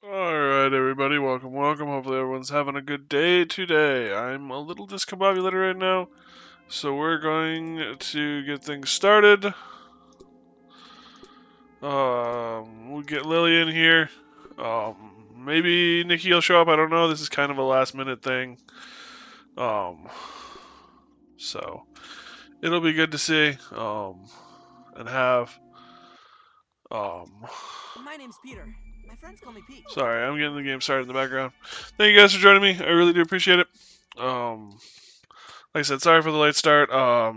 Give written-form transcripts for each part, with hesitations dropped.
Alright, everybody, welcome, welcome. Hopefully, everyone's having a good day today. I'm a little discombobulated right now, so we're going to get things started. We'll get Lily in here. Maybe Nikki will show up. I don't know. This is kind of a last minute thing. Um, so it'll be good to see. And have. Um, My name's Peter. My friends call me Pete. Sorry, I'm getting the game started in the background. Thank you guys for joining me. I really do appreciate it. Like I said, sorry for the late start.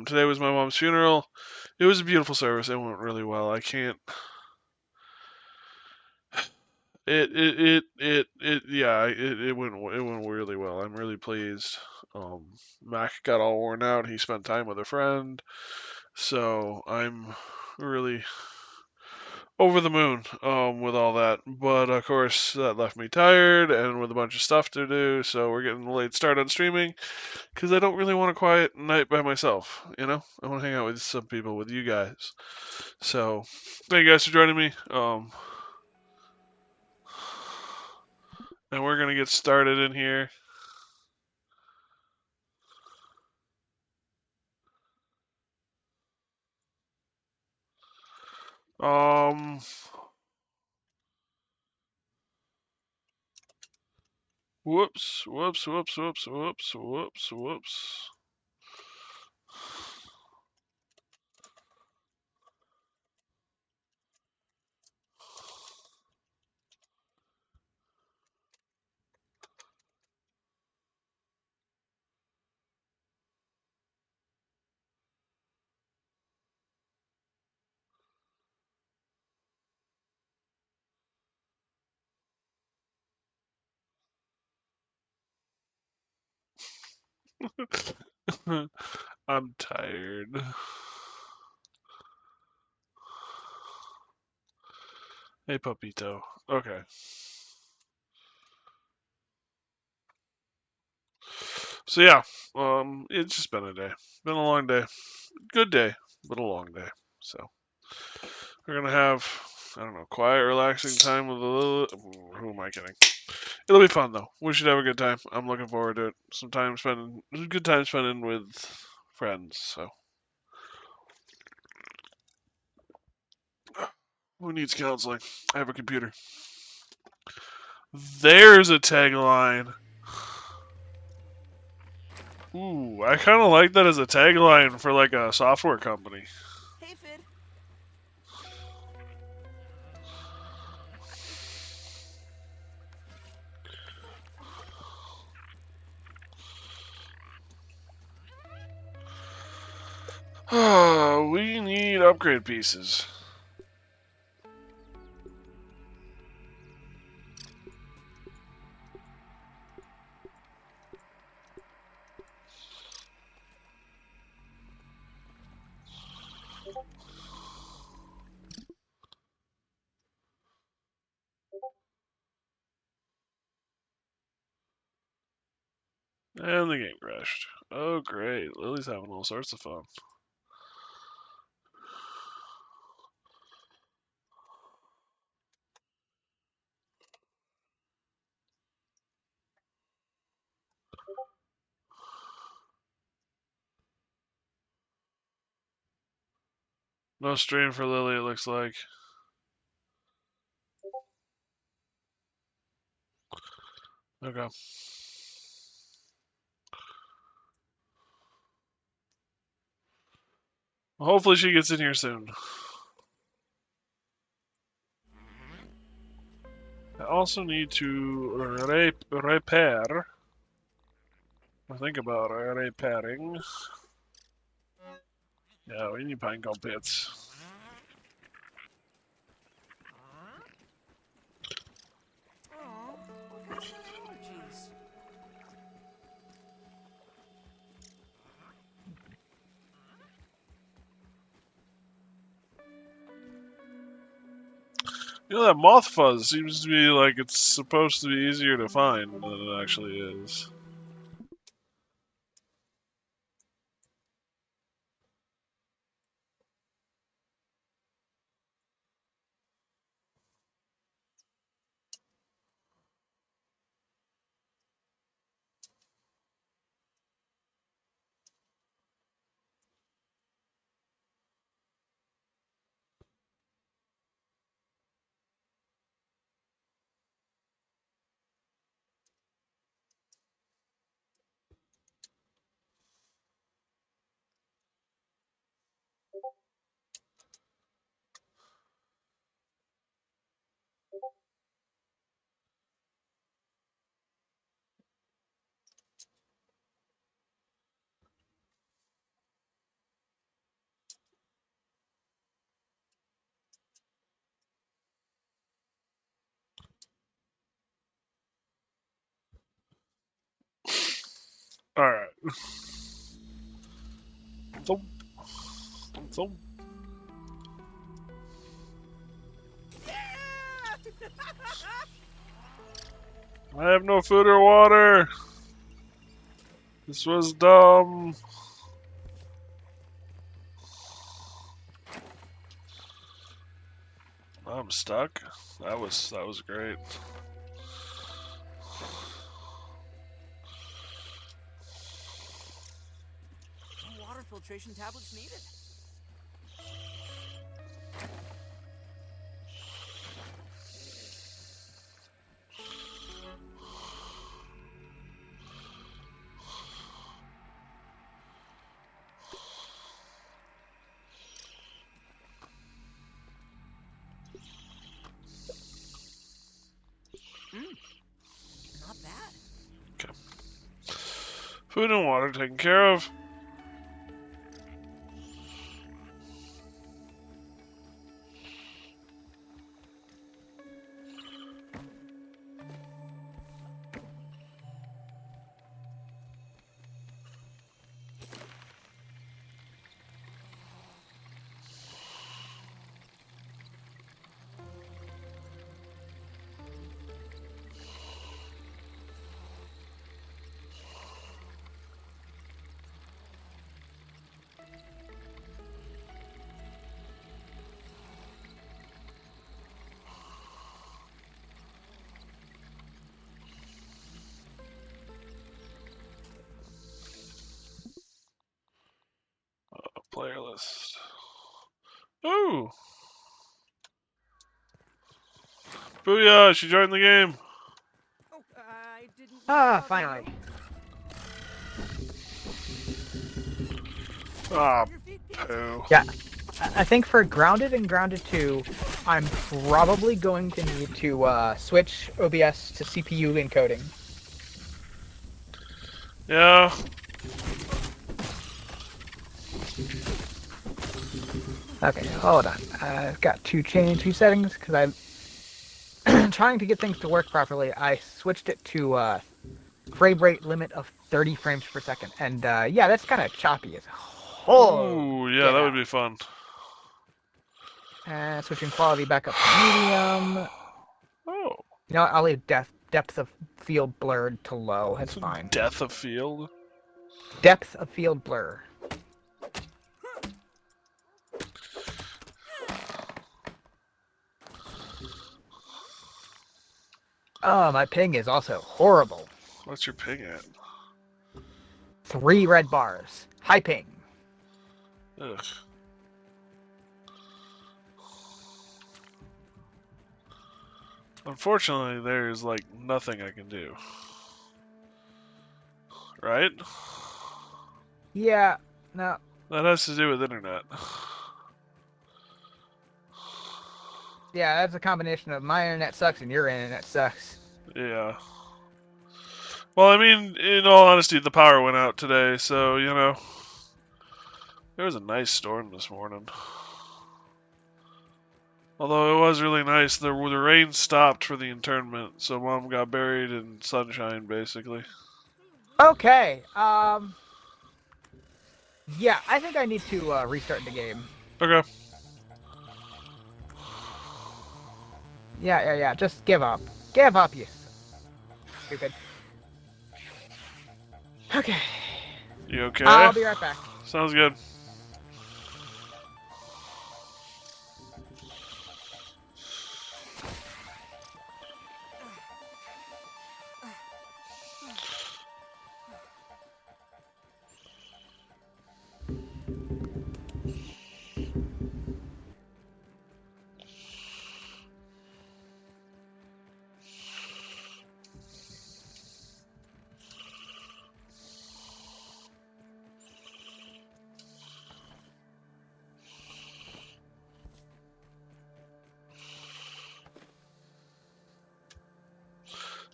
Today was my mom's funeral. It was a beautiful service. It went really well. I can't. It went really well. I'm really pleased. Mac got all worn out. He spent time with a friend, so I'm really over the moon with all that. But of course, that left me tired and with a bunch of stuff to do. So we're getting a late start on streaming because I don't really want a quiet night by myself. I want to hang out with some people, with you guys. So thank you guys for joining me. And we're gonna get started in here. Um, whoops, whoops, whoops, whoops, whoops, whoops, whoops. I'm tired. Hey, Papito. Okay. So yeah, it's just been a day. Been a long day. Good day, but a long day. So we're gonna have, I don't know, quiet, relaxing time with a little. Who am I kidding? It'll be fun though. We should have a good time. I'm looking forward to it. Some time spending, good time spending with friends. So who needs counseling? I have a computer. There's a tagline. Ooh, I kind of like that as a tagline for like a software company. Hey, Fid. We need upgrade pieces. And the game crashed. Oh, great. Lily's having all sorts of fun. No stream for Lily, it looks like. Okay. Hopefully she gets in here soon. I also need to repair. I think about repairing. Yeah, we need pinecone pits. Aw, what has he got allergies? That moth fuzz seems to be like it's supposed to be easier to find than it actually is. Alright. Thump. Thump. I have no food or water. This was dumb. I'm stuck. That was great. No water filtration tablets needed. Not bad. Okay. Food and water taken care of. Player list. Ooh! Booyah! She joined the game. Oh, I didn't. Finally. Ah, Your feet, Pete. poo. Yeah, I think for Grounded and Grounded 2, I'm probably going to need to switch OBS to CPU encoding. Yeah. Okay, hold on. I've got to change two settings because I'm trying to get things to work properly. I switched it to frame rate limit of 30 frames per second, and yeah, that's kind of choppy as whole. Ooh, yeah, Get that would out. be fun. And switching quality back up to medium. Oh. You know what, I'll leave depth of field blurred to low. That's fine. Death of field. Depth of field blur. Oh, my ping is also horrible. What's your ping at? 3 red bars. High ping. Ugh. Unfortunately, there's like nothing I can do. Right? Yeah, no. That has to do with internet. Yeah, that's a combination of my internet sucks and your internet sucks. Yeah. Well, I mean, in all honesty, the power went out today, so, you know. There was a nice storm this morning. Although it was really nice, the rain stopped for the internment, so Mom got buried in sunshine, basically. Okay, yeah, I think I need to restart the game. Okay. Yeah, just give up. Give up, you stupid. Okay. You okay? I'll be right back. Sounds good.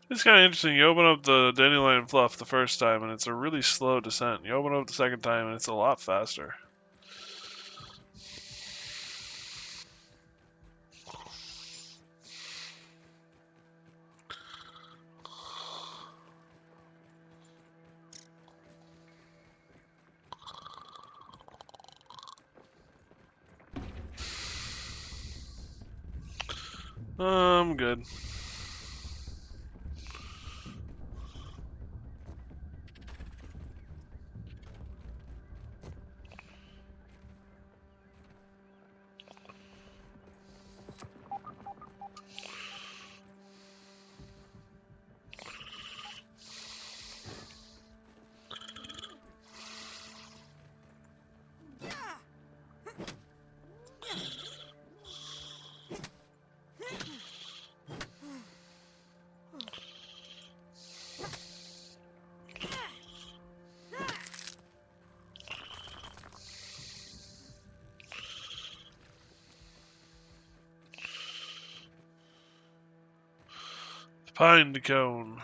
It's kind of interesting. You open up the Dandelion Fluff the first time, and it's a really slow descent. You open it up the second time, and it's a lot faster. Good. Pine cone.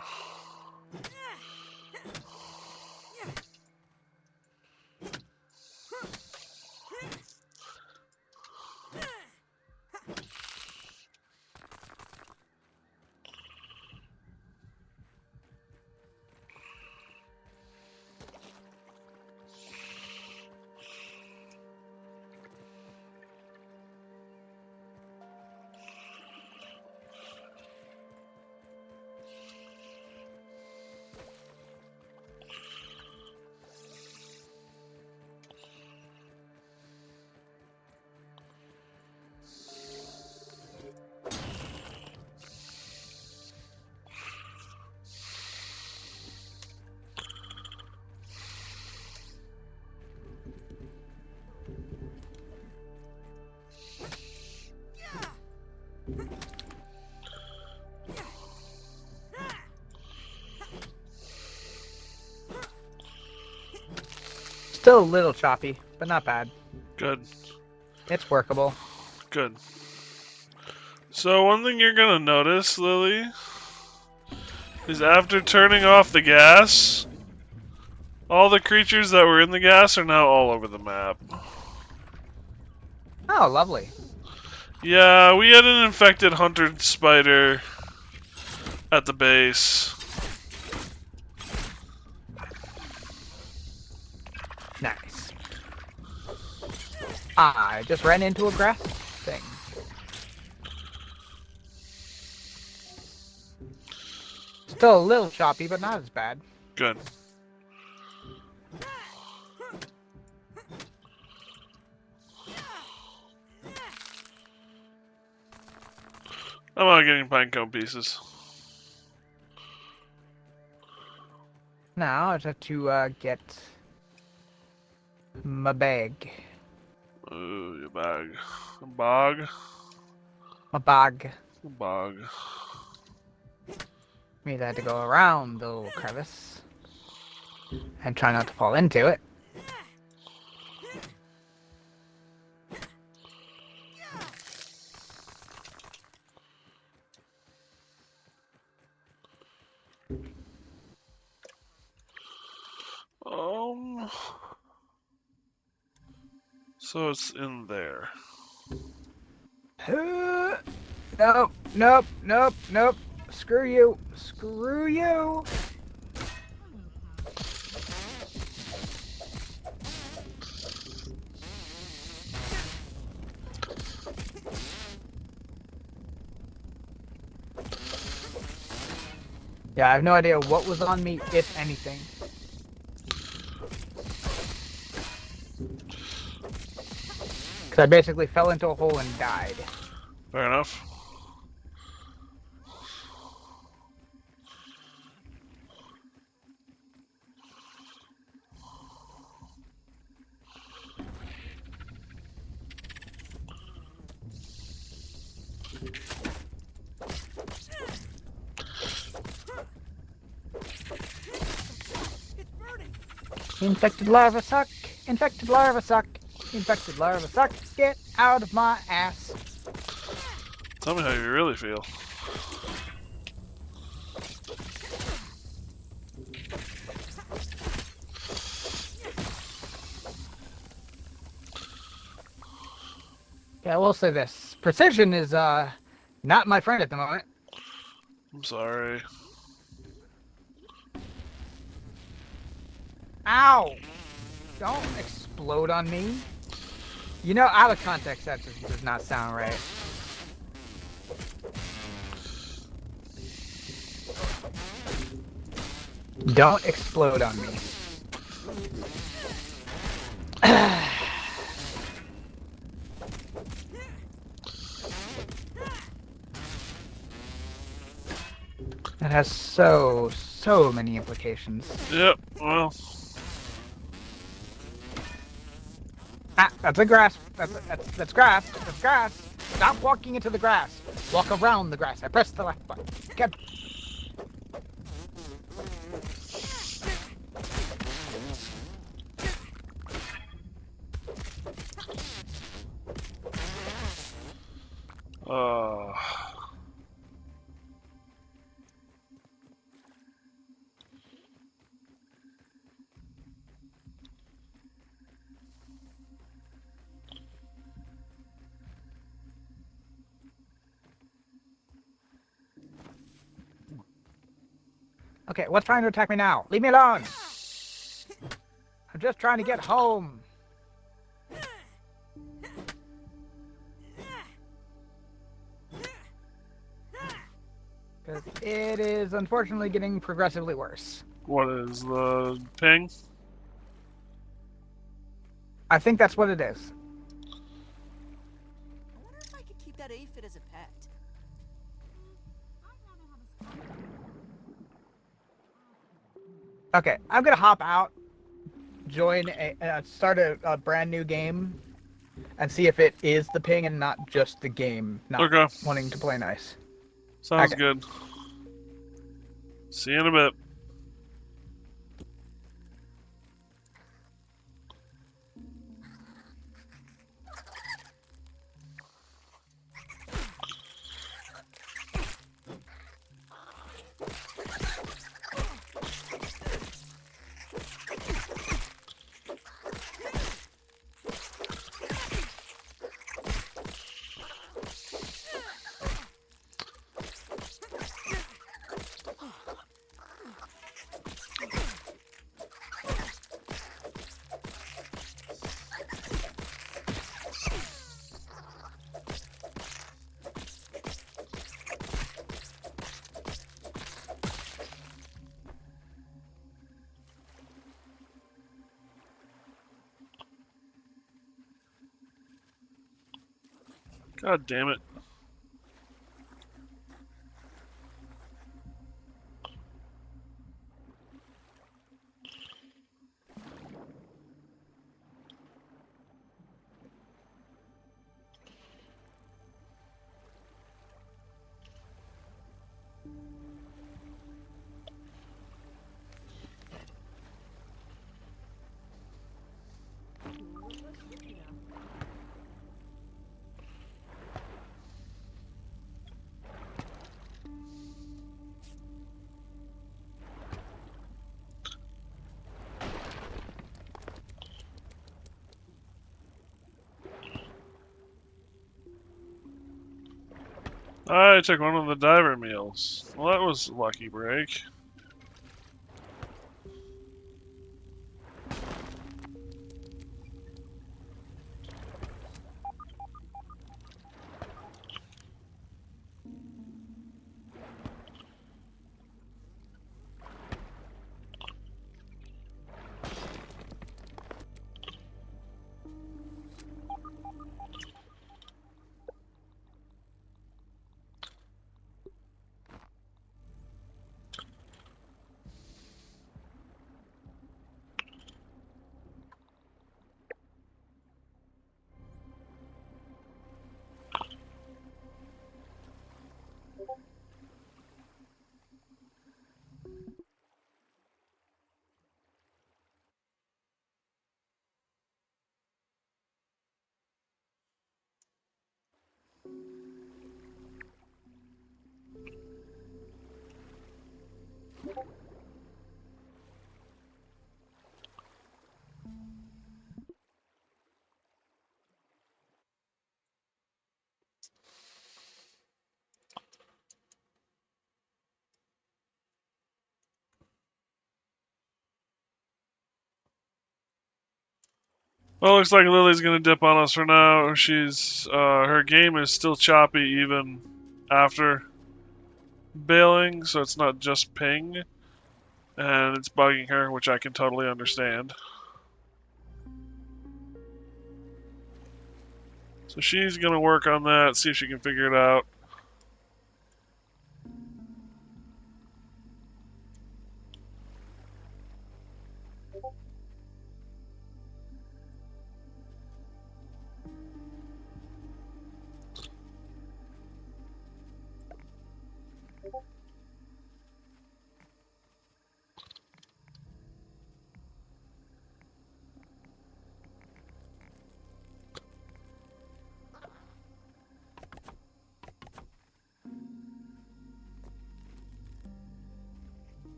Still a little choppy, but not bad. Good. It's workable. Good. So one thing you're gonna notice, Lily, is after turning off the gas, all the creatures that were in the gas are now all over the map. Oh, lovely. Yeah, we had an infected hunter spider at the base. Nice. I just ran into a grass thing. Still a little choppy, but not as bad. Good. I'm not getting pinecone pieces. Now I just have to get my bag. Ooh, your bag. A bog? My bag. A bog. Means I had to go around the little crevice and try not to fall into it. So it's in there. Nope, nope, nope, nope. Screw you. Screw you. Yeah, I have no idea what was on me, if anything. Because I basically fell into a hole and died. Fair enough. Infected larva suck. Infected larva suck. Infected larva suck. Get out of my ass. Tell me how you really feel. Yeah, I will say this. Precision is not my friend at the moment. I'm sorry. Ow! Don't explode on me. You know, out of context, that just does not sound right. Don't explode on me. That has so many implications. Yep, well, Ah, that's a grass. That's grass. That's grass. Stop walking into the grass. Walk around the grass. I pressed the left button. Get. uh, Okay, what's trying to attack me now? Leave me alone. I'm just trying to get home. Because it is unfortunately getting progressively worse. what is the ping? I think that's what it is. I wonder if I could keep that aphid as a pet. Okay, I'm gonna hop out, join start a brand new game, and see if it is the ping and not just the game not Okay, wanting to play nice. sounds Okay. good. See you in a bit. God damn it. I took one of the diver meals. Well, that was a lucky break. Well, looks like Lily's gonna dip on us for now. She's her game is still choppy even after bailing, so it's not just ping. and it's bugging her, which I can totally understand. So she's gonna work on that, see if she can figure it out.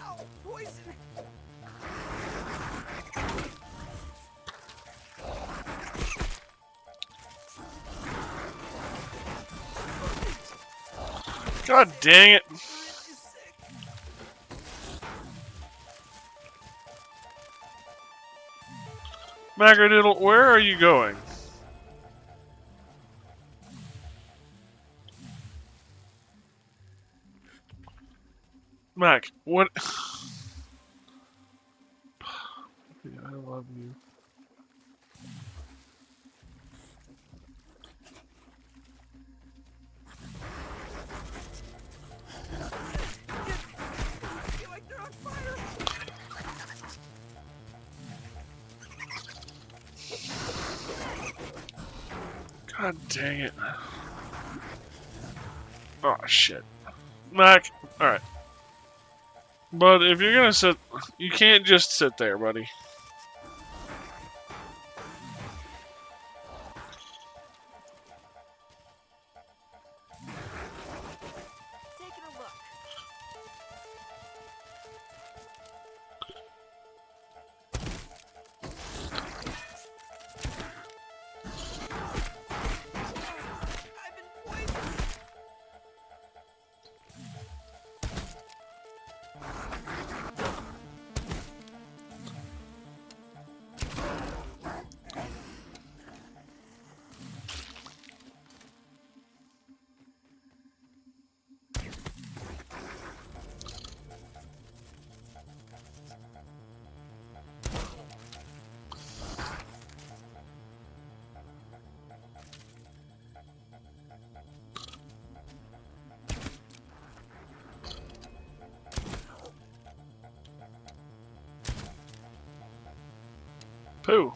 Ow! Poison! God dang it! Plant is sick. Macrodoodle, where are you going? Mac, what? I love you. I feel like they're on fire. God dang it. Oh, shit. Mac, alright. But if you're gonna sit, you can't just sit there, buddy. Taking a look. I've been poisoned. Pooh.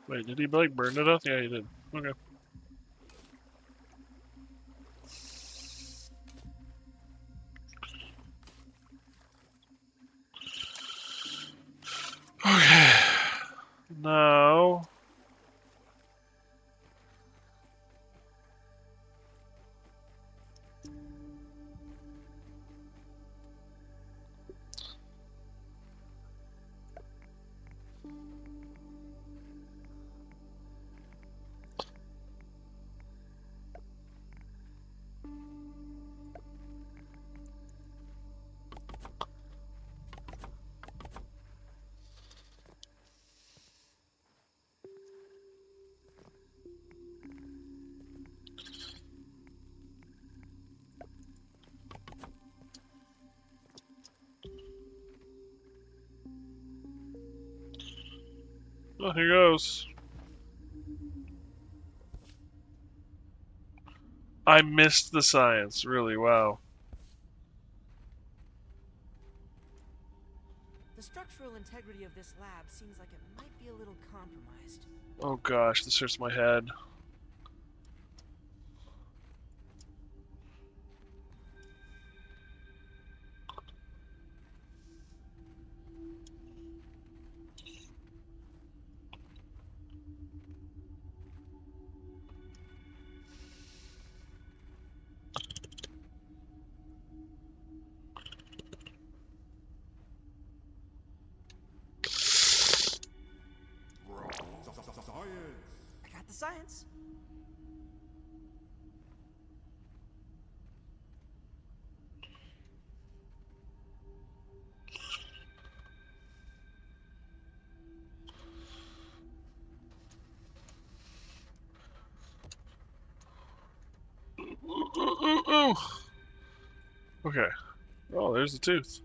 Wait, did he like burn to death? Yeah, he did. Okay. Okay. Now. Well, here goes. I missed the science, really, wow. The structural integrity of this lab seems like it might be a little compromised. Oh gosh, this hurts my head. ooh, ooh. Okay. Oh, there's the tooth.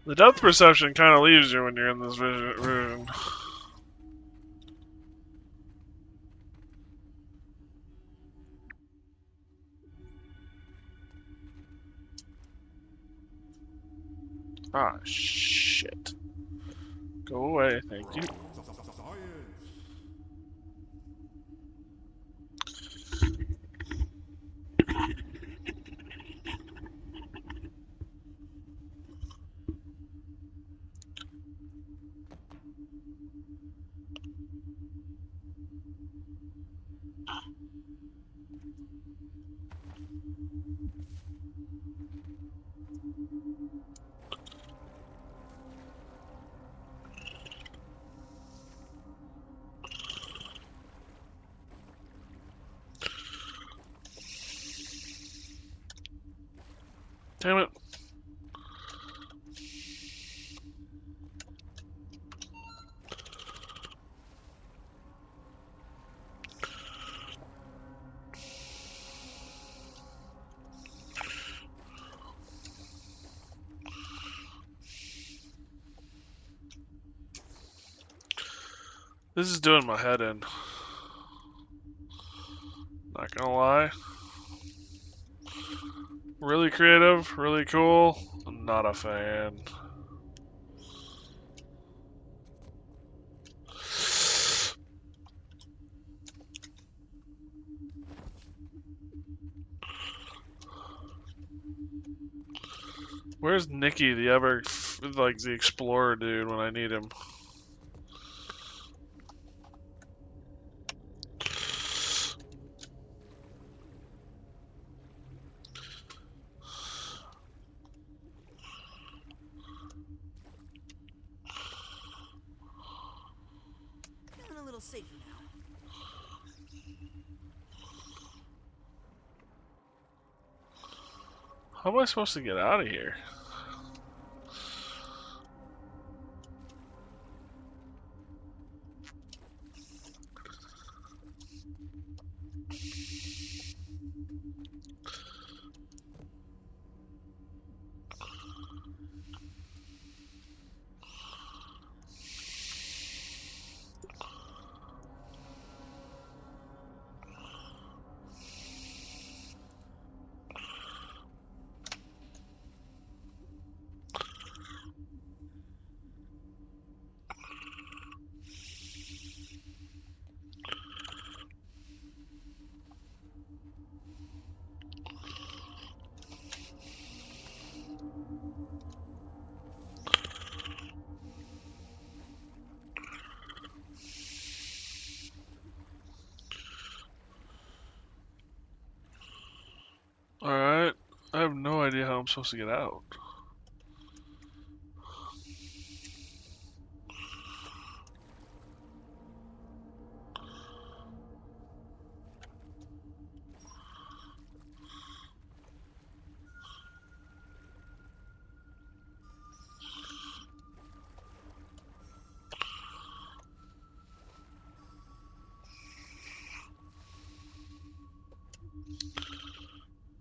The depth perception kind of leaves you when you're in this version. Ah, shit. Go away, thank you. Damn it. This is doing my head in. Not gonna lie. Really creative, really cool. I'm not a fan. Where's Nicky, the the explorer dude, when I need him? Feeling a little safer now. How am I supposed to get out of here? Alright. I have no idea how I'm supposed to get out.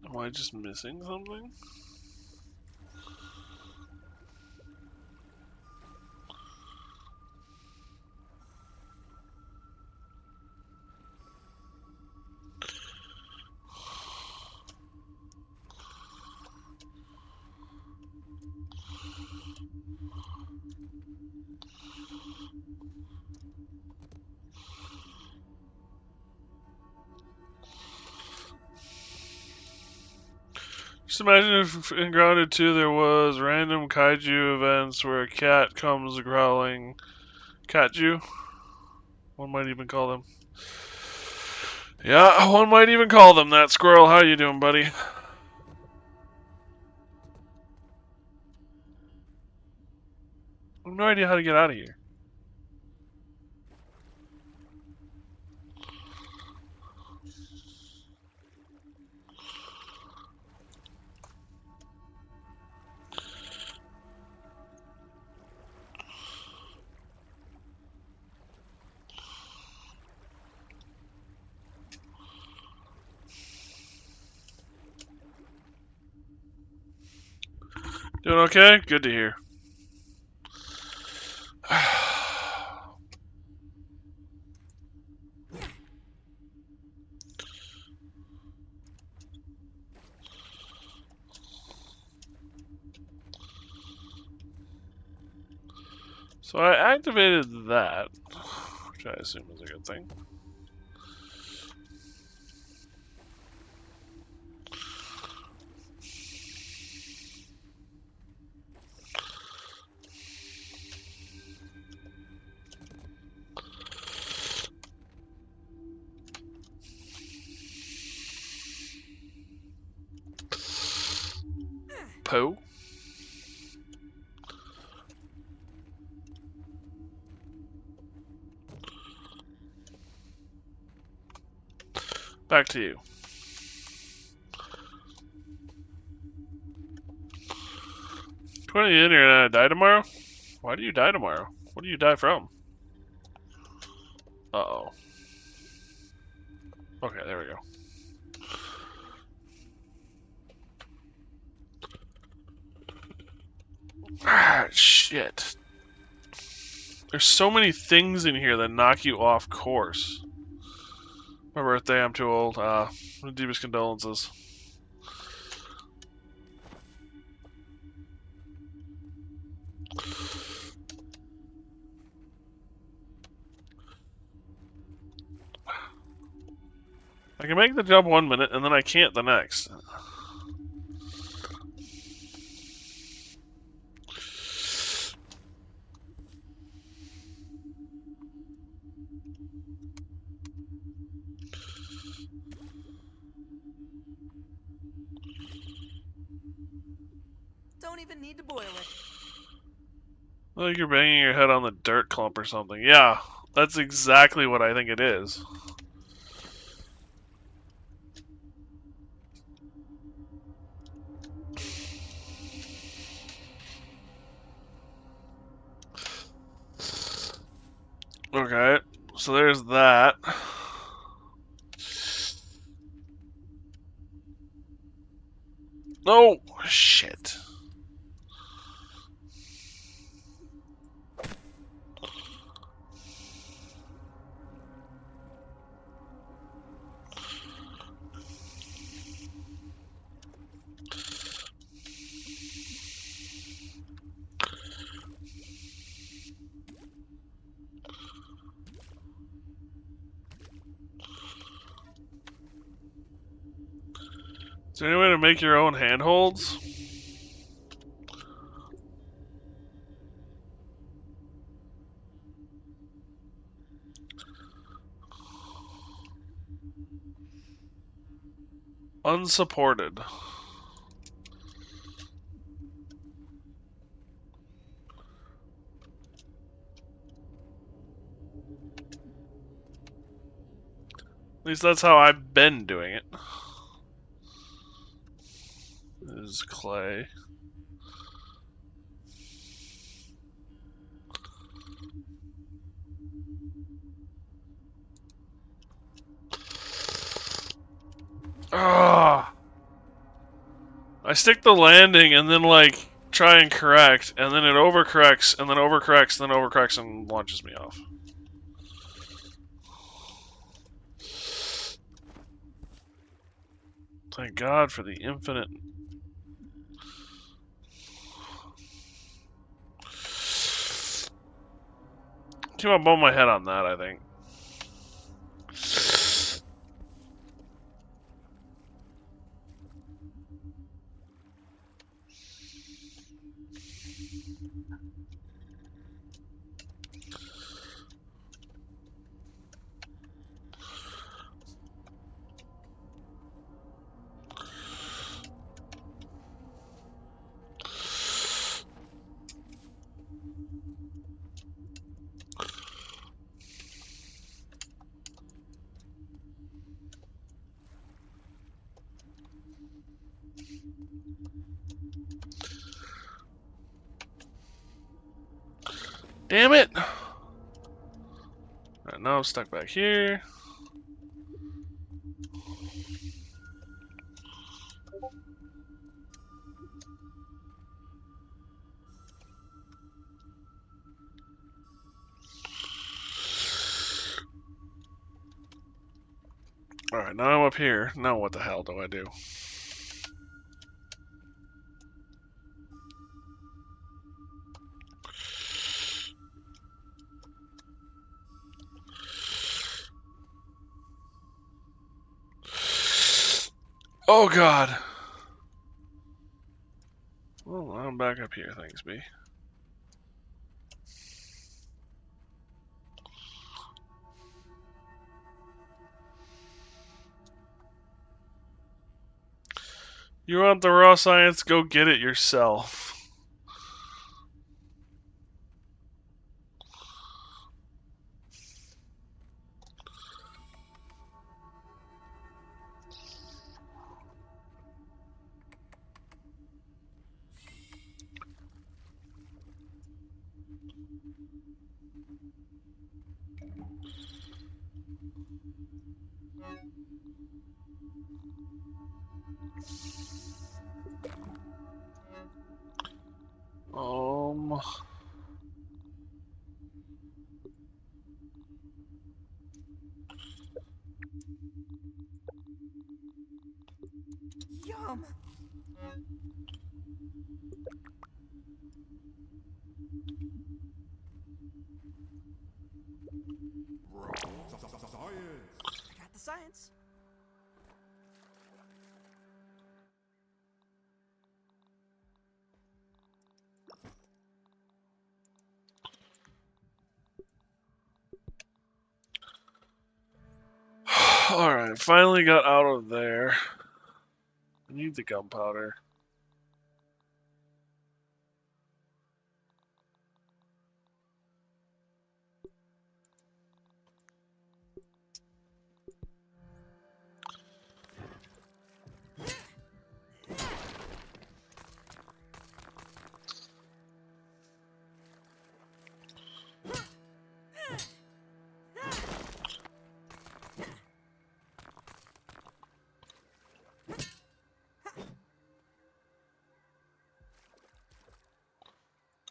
Am I just missing something? Just imagine if in Grounded 2 there was random kaiju events where a cat comes growling. Katju? One might even call them. Yeah, one might even call them that. Squirrel, how you doing, buddy? I have no idea how to get out of here. Doing okay? Good to hear. So I activated that, which I assume is a good thing. Poe. Back to you. Put it in here and I die tomorrow? Why do you die tomorrow? What do you die from? Uh-oh. Okay, there we go. Ah, shit. There's so many things in here that knock you off course. My birthday, I'm too old. Deepest condolences. I can make the jump 1 minute, and then I can't the next. Don't even need to boil it. Like you're banging your head on the dirt clump or something. Yeah, that's exactly what I think it is. Okay, so there's that. Oh, shit. Is there any way to make your own handholds? Unsupported. At least that's how I've been doing it. This is clay. Ah! I stick the landing and then like try and correct, and then it overcorrects, and then overcorrects, and then overcorrects, and launches me off. Thank God for the infinite. Too much bone my head on that, I think. Damn it! Alright, now I'm stuck back here. Alright, now I'm up here. Now what the hell do I do? Oh god! Well, I'm back up here, thanks B. You want the raw science? Go get it yourself. Um... Yum! I got the science. Alright, finally got out of there. I need the gunpowder.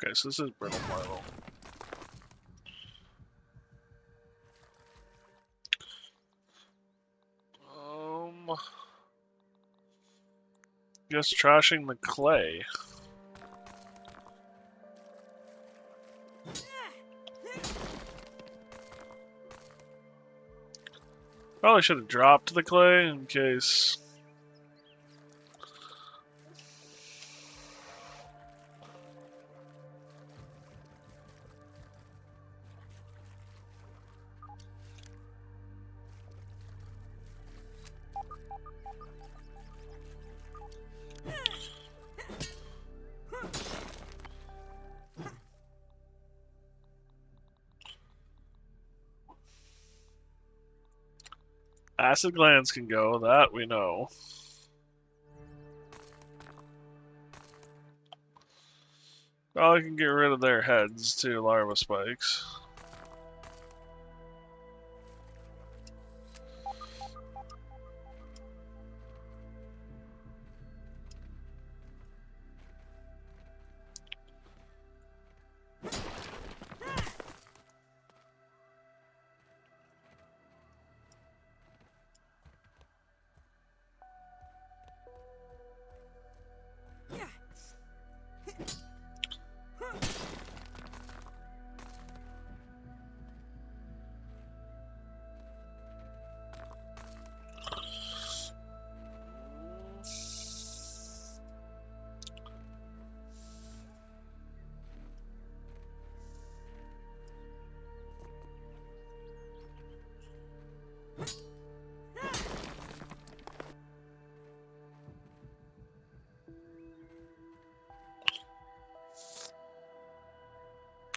Okay, so this is brittle marble. Guess trashing the clay. Probably should have dropped the clay in case. Acid glands can go, that we know. Probably can get rid of their heads too, larva spikes.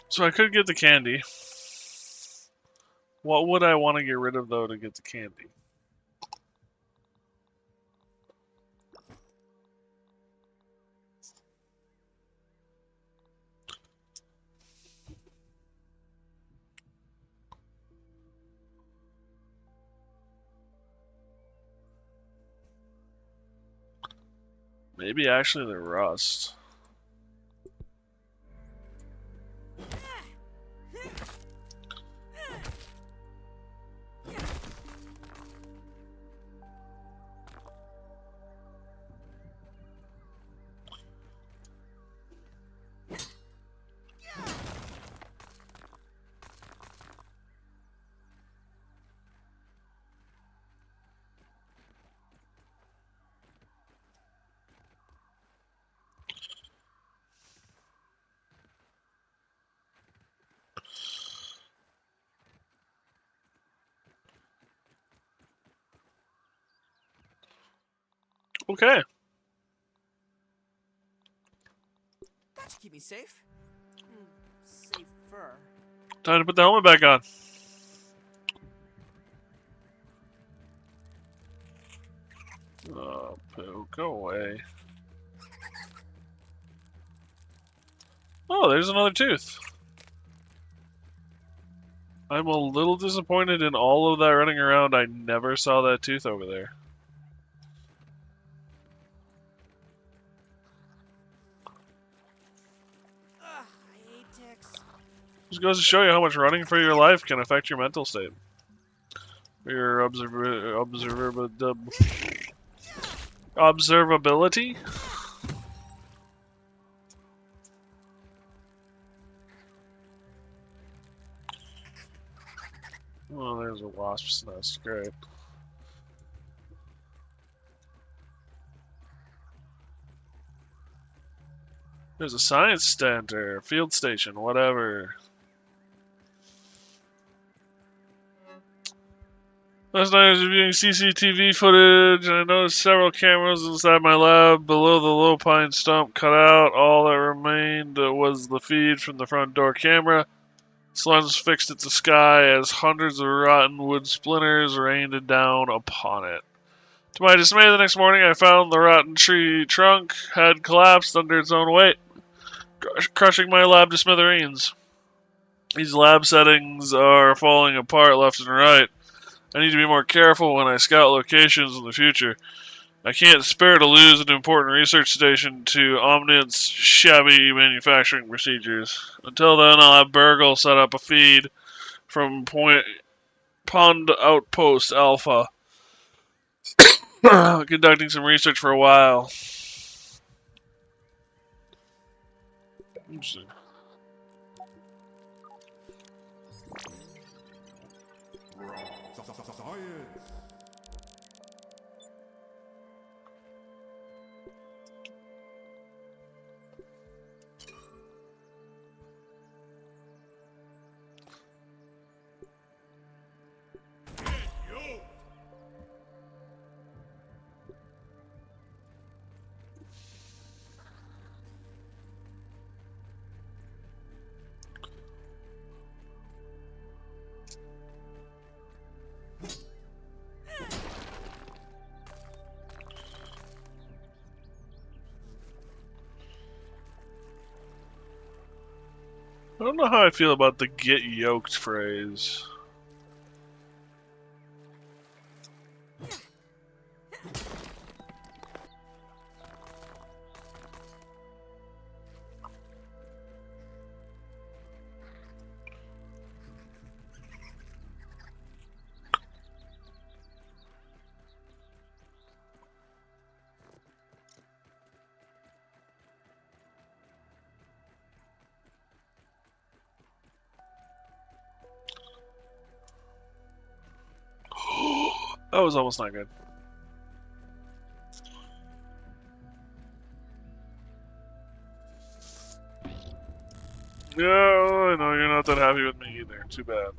So I could get the candy. What would I want to get rid of though to get the candy? Maybe actually the rust. Okay. That should keep me safe. Safer. Time to put the helmet back on. Oh, poo, go away. Oh, there's another tooth. I'm a little disappointed in all of that running around. I never saw that tooth over there. Ugh, I hate ticks. Just goes to show you how much running for your life can affect your mental state. Your observability? Oh, there's a wasp's nest. Great. There's a science center, field station, whatever. Last night I was reviewing CCTV footage, and I noticed several cameras inside my lab. Below the low pine stump cut out, all that remained was the feed from the front door camera. Lens fixed at the sky as hundreds of rotten wood splinters rained down upon it. To my dismay, the next morning I found the rotten tree trunk had collapsed under its own weight, crushing my lab to smithereens. These lab settings are falling apart left and right. I need to be more careful when I scout locations in the future. I can't spare to lose an important research station to Omnit's shabby manufacturing procedures. Until then, I'll have Burgle set up a feed from Pond Outpost Alpha, conducting some research for a while. Interesting. Science. I don't know how I feel about the "get yoked" phrase. That was almost not good. Yeah, I know you're not that happy with me either. Too bad.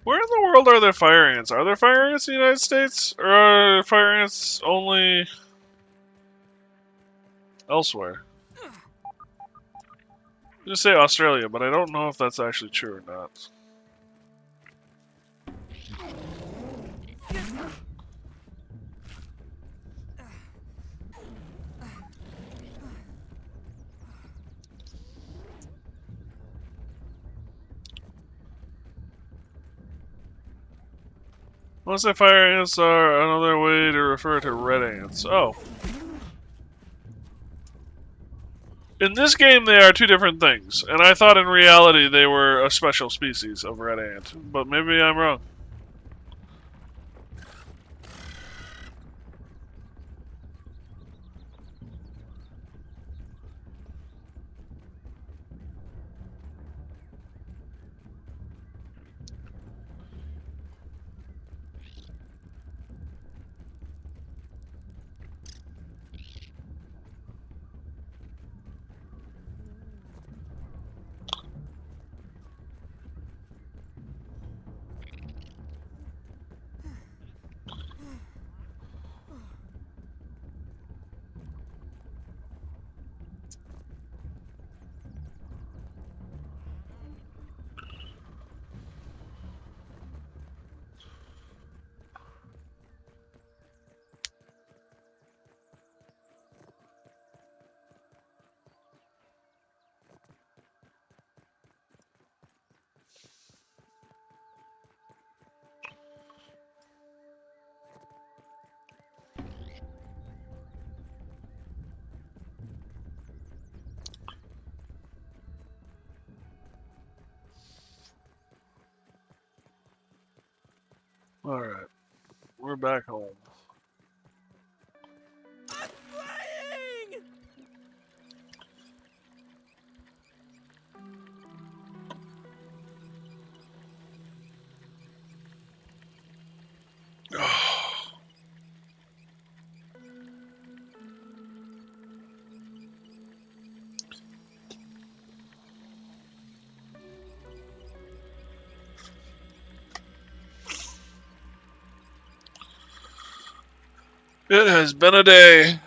Where in the world are there fire ants? Are there fire ants in the United States? Or are fire ants only elsewhere? I just say Australia, but I don't know if that's actually true or not. I want to say fire ants are another way to refer to red ants. Oh. In this game, they are two different things, and I thought in reality they were a special species of red ant, but maybe I'm wrong. Alright, we're back home. I'm flying! It has been a day.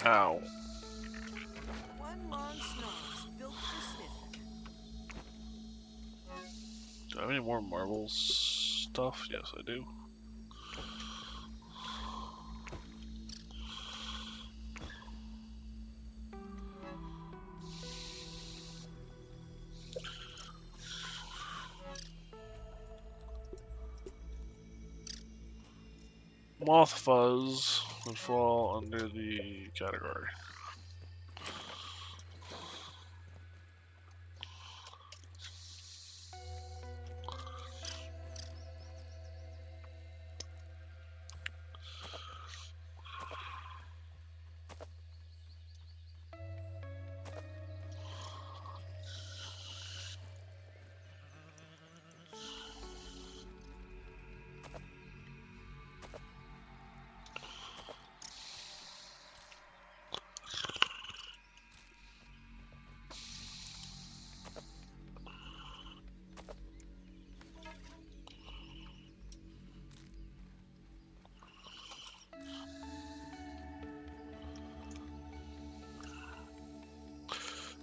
Ow. One long snarls built for sniffing. Do I have any more marble stuff? Yes, I do. Moth fuzz would fall under the category.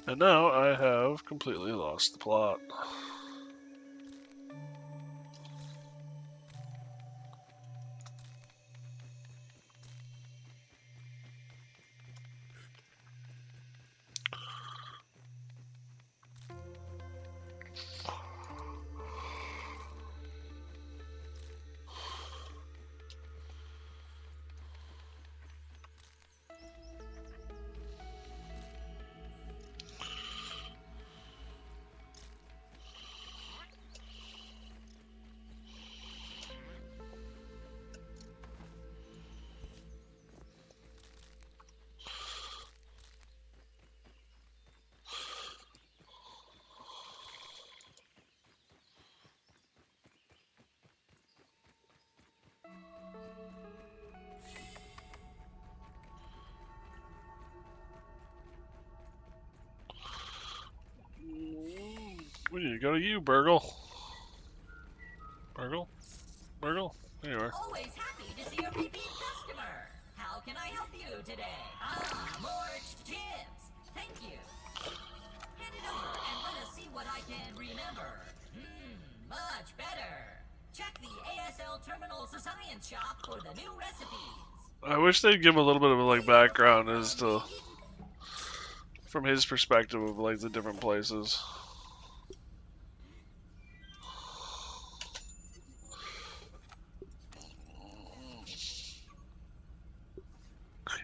And now I have completely lost the plot. We need to go to you, Burgle. Burgle? Burgle? There you are. Always happy to see a repeat customer. How can I help you today? Ah, more chips. Thank you. Hand it over and let us see what I can remember. Much better. Check the ASL Terminal Science Shop for the new recipes. I wish they'd give a little bit of like background as to, from his perspective of like the different places.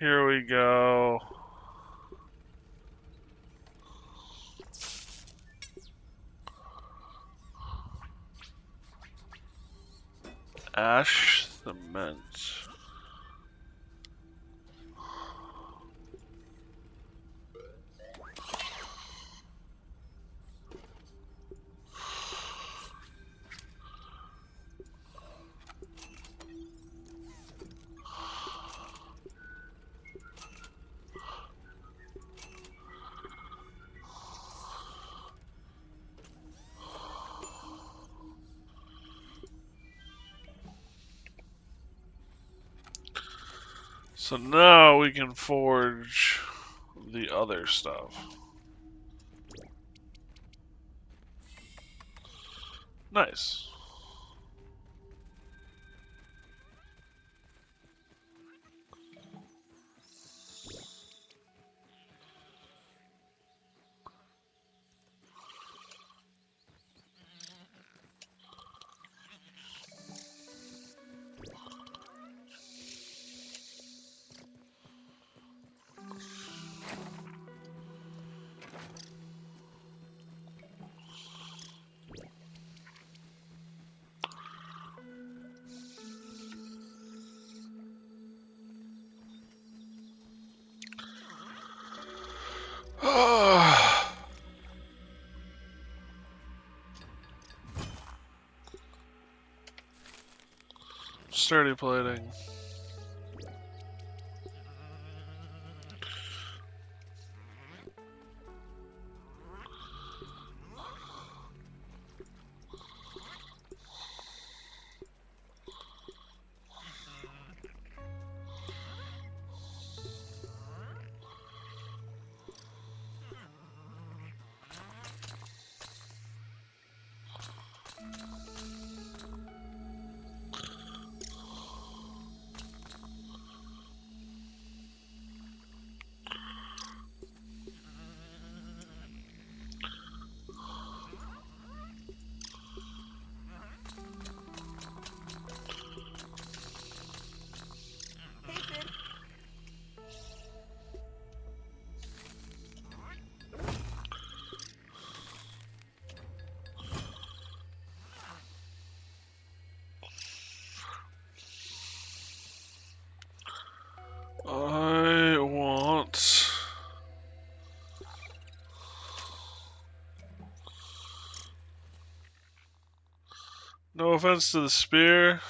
Here we go. Ash cement. So now we can forge the other stuff. Nice. Sturdy plating. Hey, Finn. I want... No offense to the spear.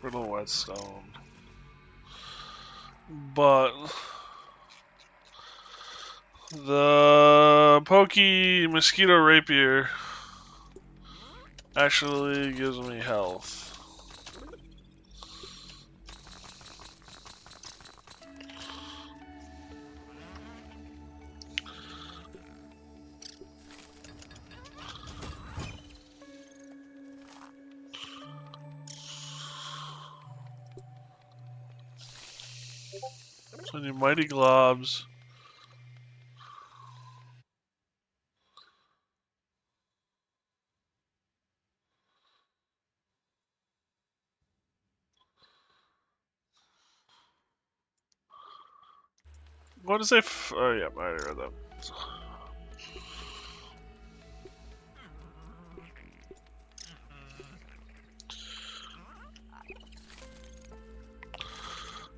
Brittle whetstone. But the pokey mosquito rapier actually gives me health. So I need mighty globs. What does it? Oh yeah, I already read that.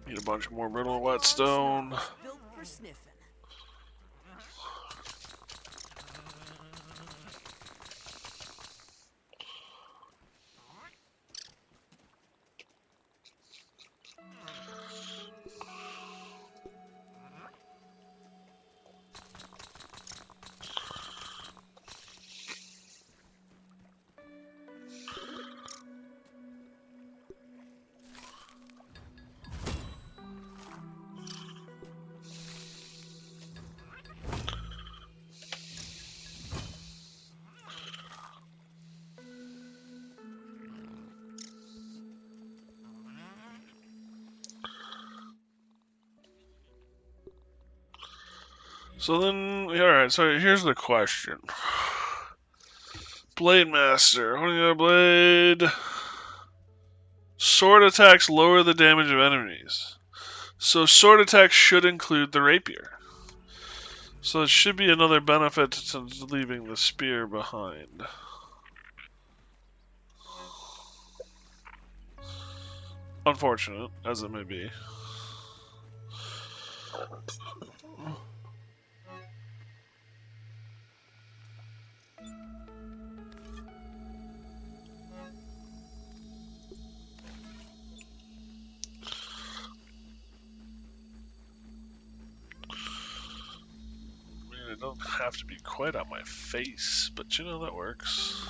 Need a bunch more brittle whetstone. Built for sniffing. So then, alright, so here's the question. Blade Master, holding a blade. Sword attacks lower the damage of enemies. So sword attacks should include the rapier. So it should be another benefit to leaving the spear behind. Unfortunate, as it may be. It don't have to be quite on my face, but you know that works.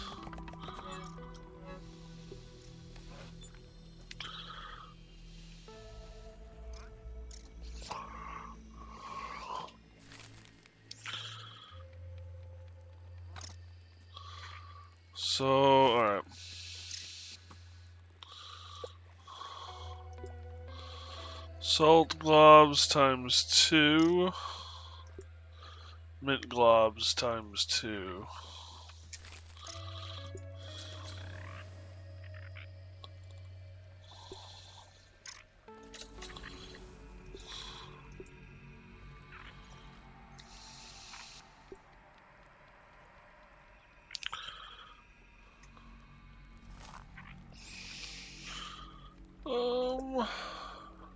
So, alright. Salt globs times 2. Mint globs times 2.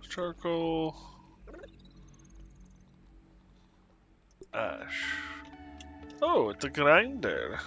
Charcoal. Ash. Oh, it's a grinder.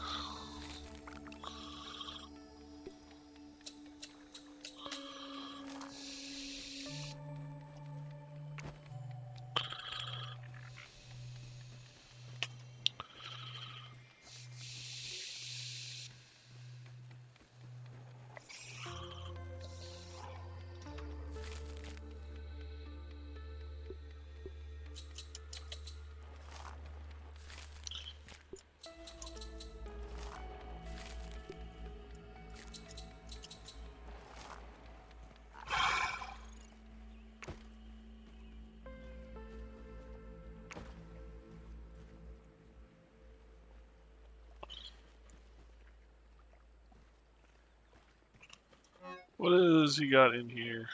What is he got in here?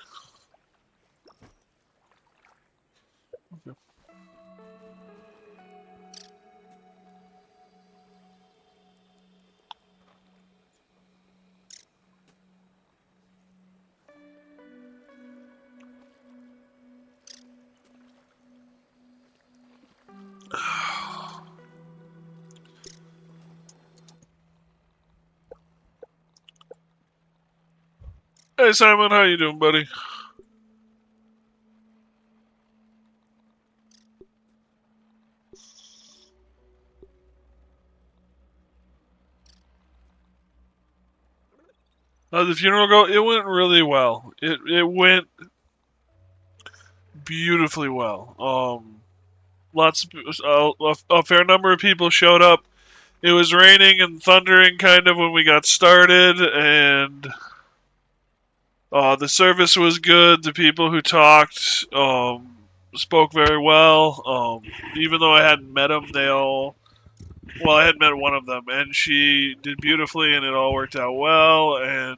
Okay. Hey Simon, how you doing, buddy? How'd the funeral go? It went really well. It went beautifully well. Lots of a fair number of people showed up. It was raining and thundering kind of when we got started, and the service was good. The people who talked spoke very well. Even though I hadn't met them, they all. Well, I had met one of them, and she did beautifully, and it all worked out well. And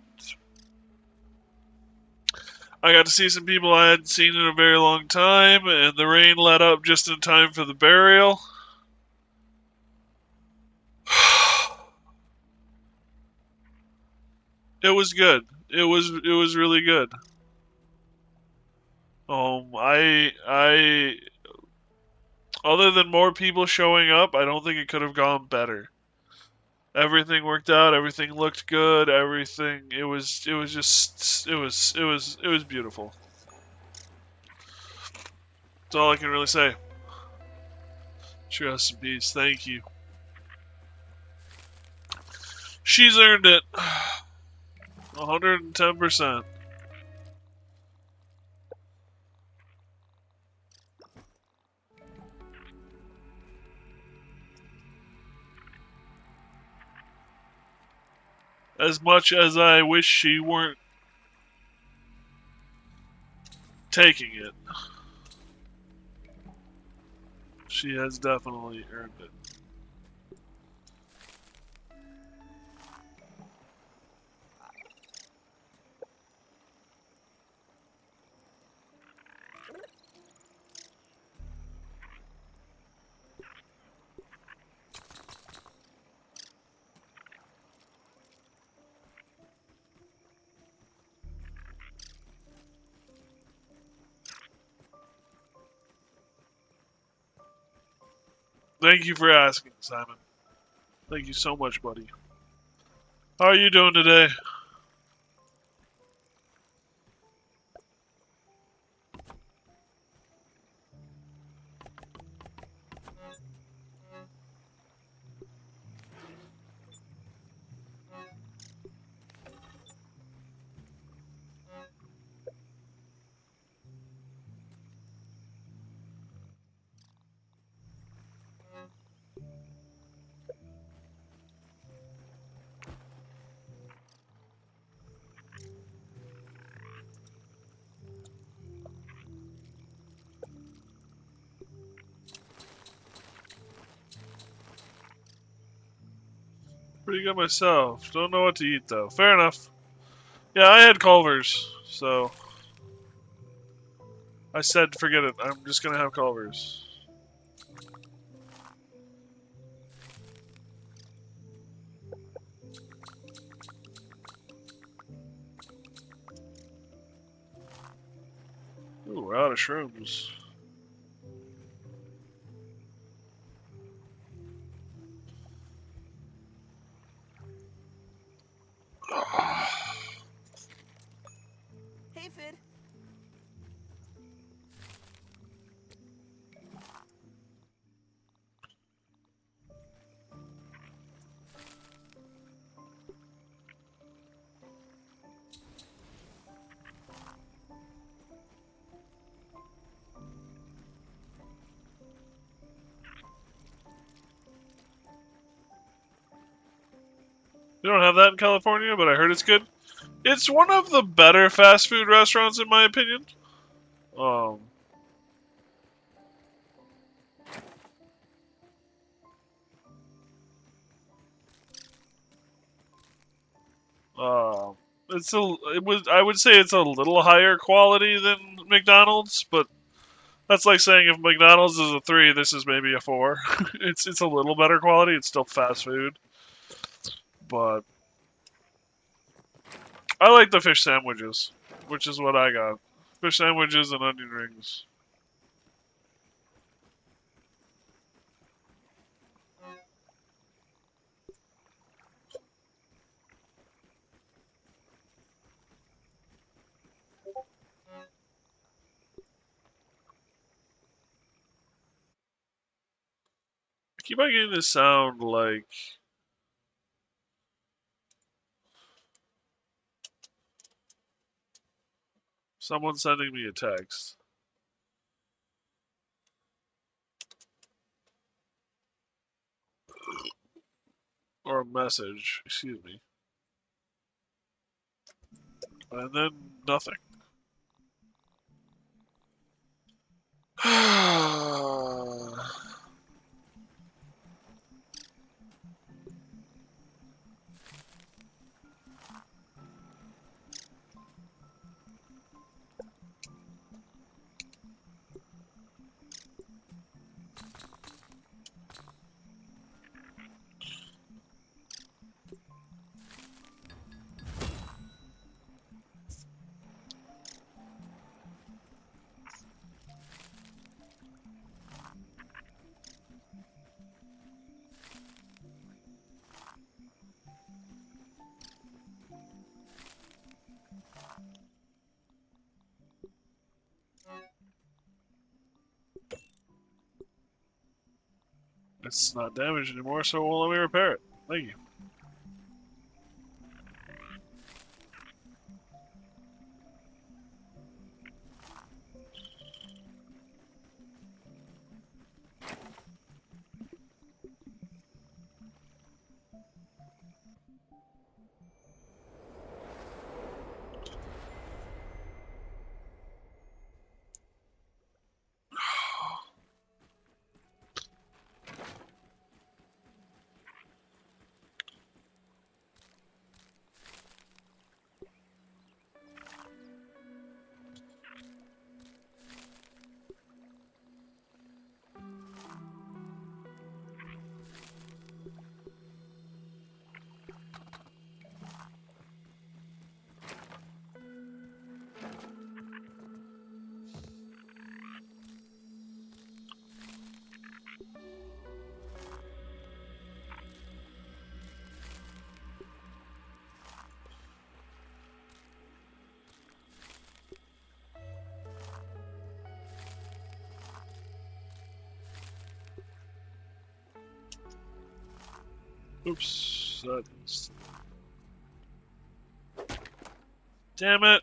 I got to see some people I hadn't seen in a very long time, and the rain let up just in time for the burial. It was good. It was really good. I other than more people showing up, I don't think it could have gone better. Everything worked out. Everything looked good. Everything. It was beautiful. That's all I can really say. Trust in peace. Thank you. She's earned it. 110%. As much as I wish she weren't taking it, she has definitely earned it. Thank you for asking, Simon. Thank you so much, buddy. How are you doing today? Pretty good myself. Don't know what to eat though. Fair enough. Yeah, I had Culver's, so I said forget it. I'm just gonna have Culver's. Ooh, we're out of shrooms. We don't have that in California, but I heard it's good. It's one of the better fast food restaurants, in my opinion. Um, uh, I would say it's a little higher quality than McDonald's, but that's like saying if McDonald's is a 3, this is maybe a 4. It's a little better quality. It's still fast food, but I like the fish sandwiches, which is what I got. Fish sandwiches and onion rings. I keep on getting this sound like someone sending me a text or a message, excuse me, and then nothing. It's not damaged anymore, so it won't let me repair it. Thank you. Oops, that's... Damn it!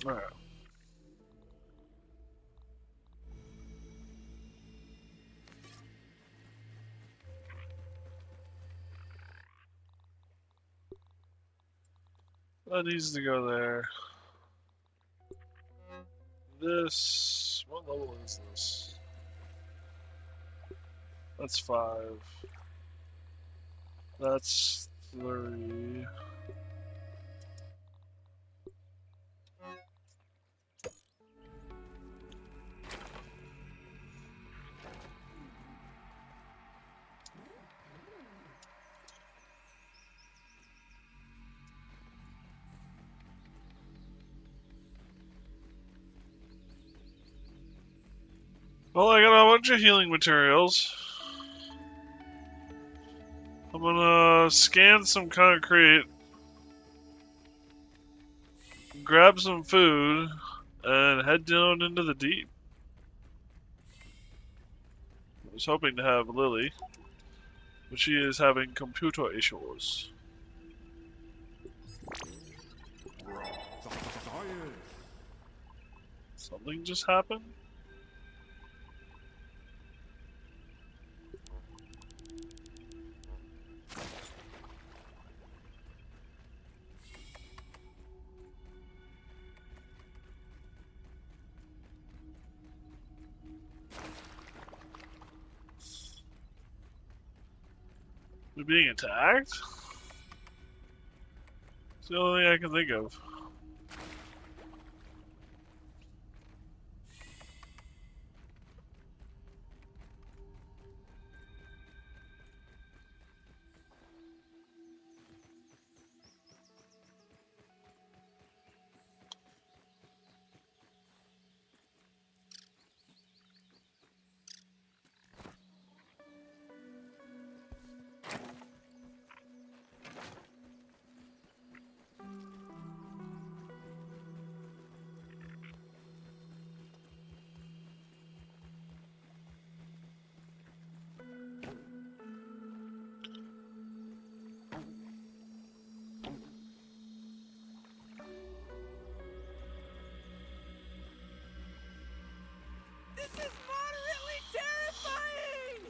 Alright. That needs to go there. This... What level is this? That's 5. That's 3. Well, I got a bunch of healing materials. I'm gonna scan some concrete, grab some food, and head down into the deep. I was hoping to have Lily, but she is having computer issues. Something just happened? We're being attacked? It's the only thing I can think of. This is moderately terrifying!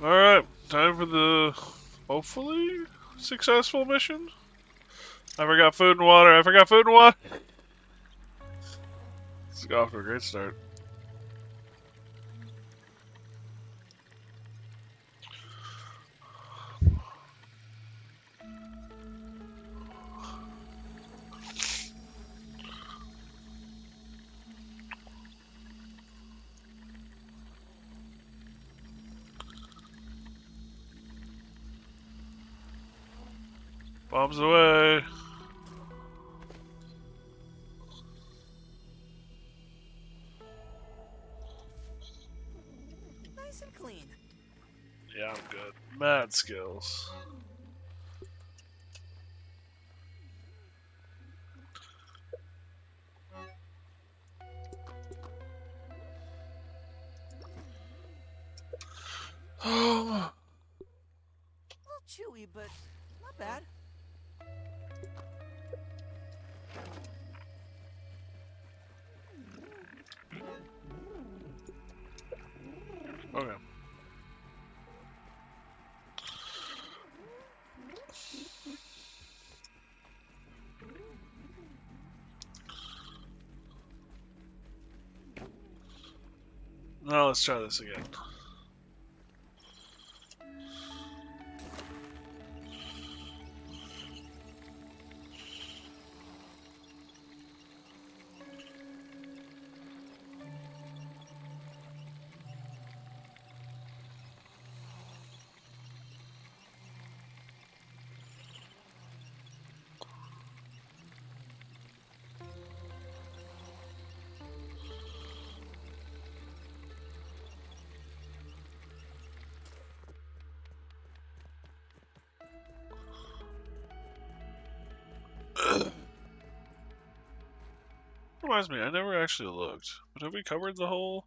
Alright, time for the hopefully successful mission. I forgot food and water. I forgot food and water. Let's go off to a great start. Bombs away. Nice and clean. Yeah, I'm good. Mad skills. Oh, A little chewy, but not bad. okay. Now let's try this again. Reminds me, I never actually looked. But have we covered the whole?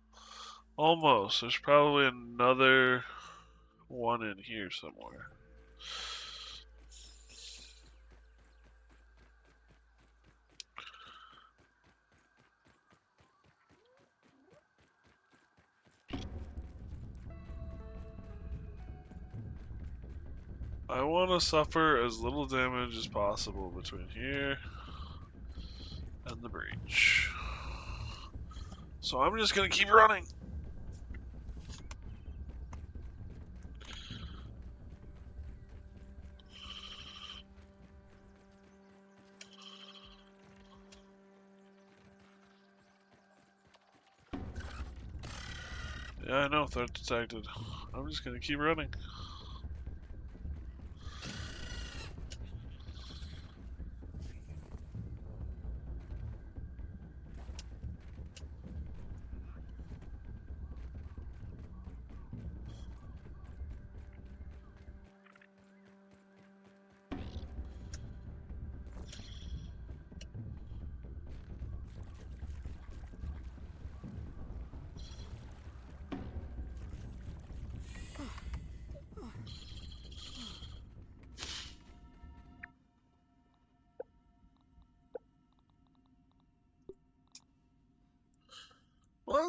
Almost. There's probably another one in here somewhere. I want to suffer as little damage as possible between here and the breach. So I'm just gonna keep running. Yeah, I know, threat detected. I'm just gonna keep running.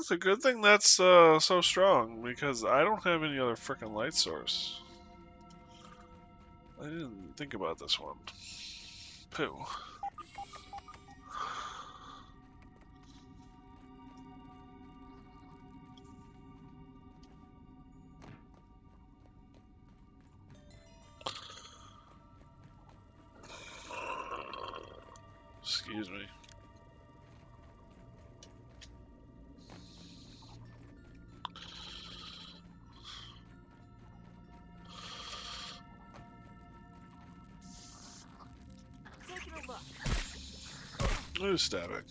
it's a good thing that's so strong, because I don't have any other frickin' light source. I didn't think about this one. Pooh. Excuse me. Taking a look. Who's stabbing?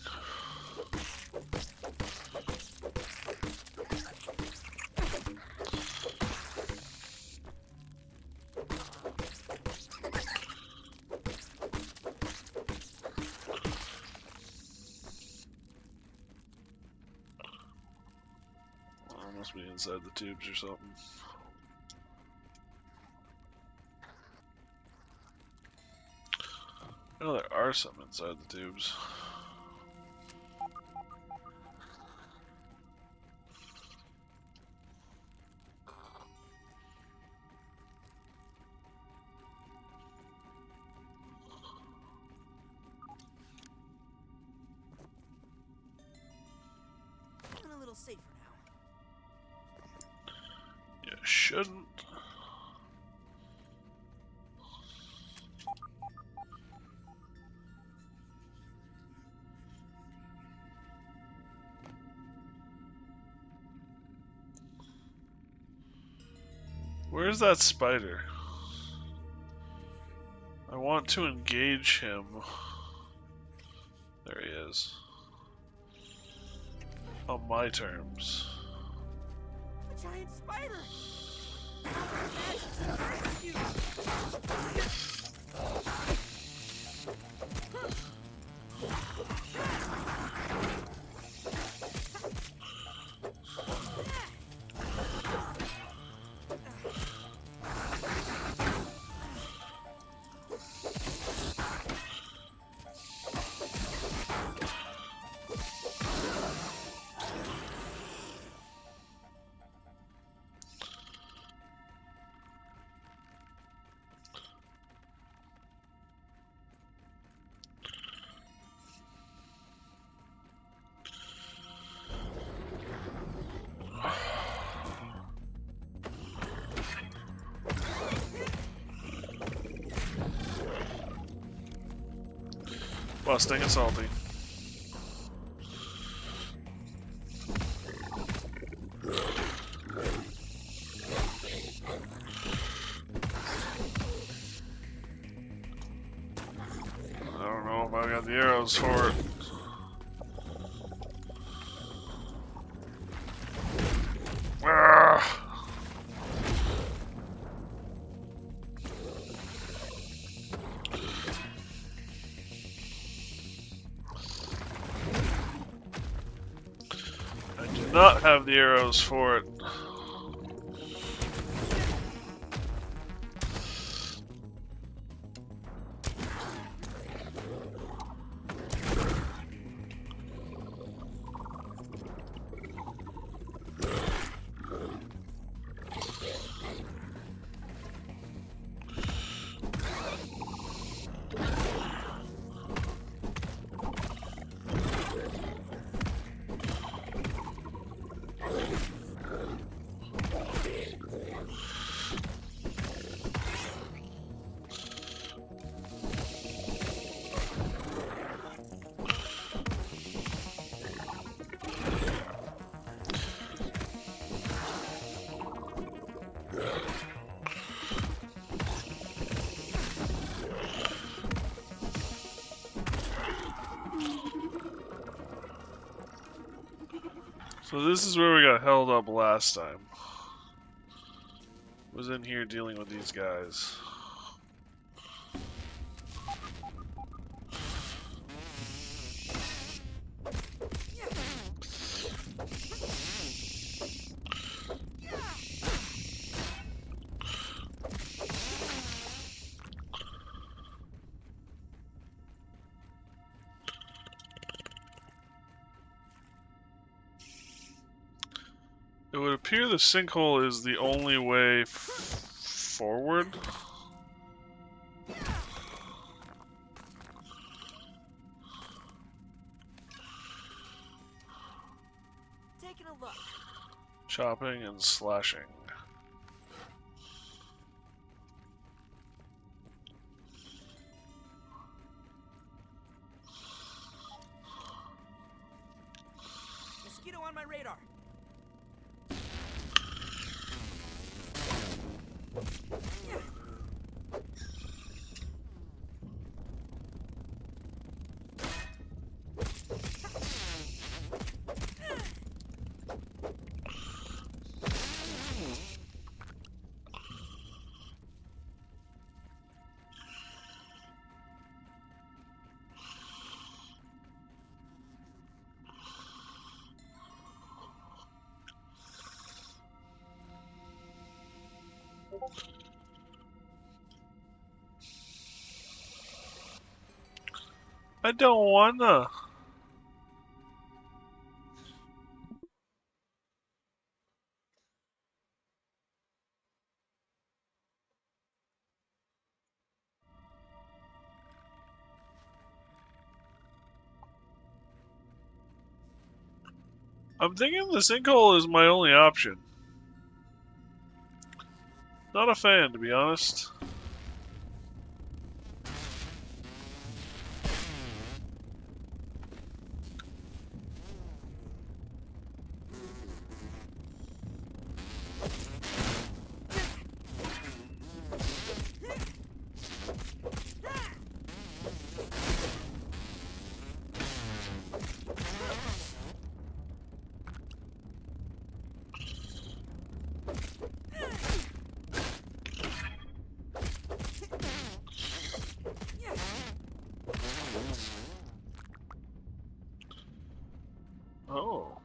Oh, must be inside the tubes or something. Oh, there are some inside the tubes. Feeling a little safer now. You shouldn't. Where's that spider? I want to engage him. There he is. On my terms. A giant spider! Busting and salty. I don't know if I got the arrows for it. Ah! I do not have the arrows for it. So this is where we got held up last time. Was in here dealing with these guys. appear the sinkhole is the only way forward. Taking a look. Chopping and slashing. Mosquito on my radar. I don't wanna. I'm thinking the sinkhole is my only option. Not a fan, to be honest. Oh.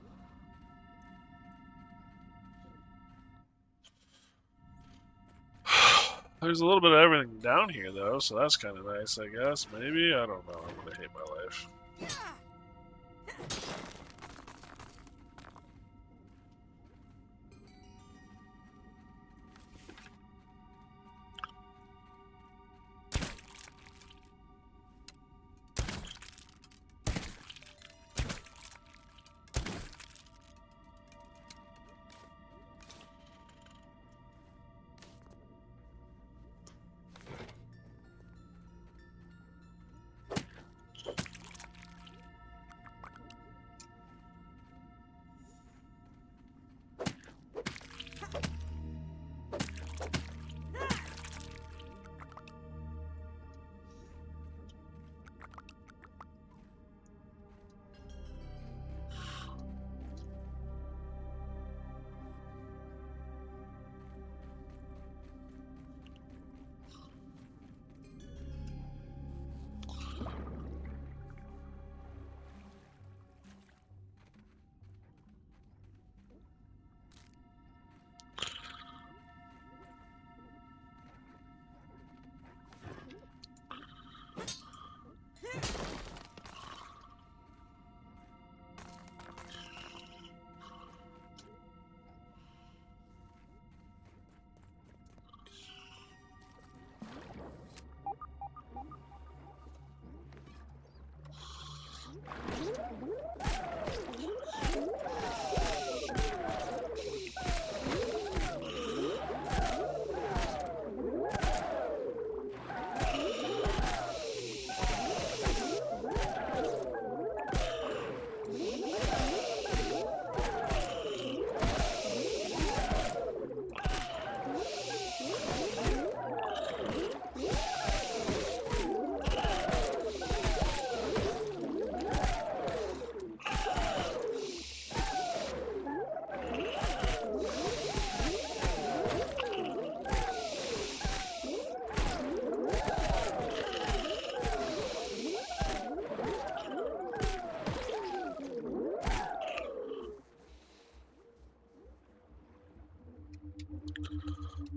There's a little bit of everything down here, though, so that's kind of nice, I guess. Maybe? I don't know. I'm gonna hate my life.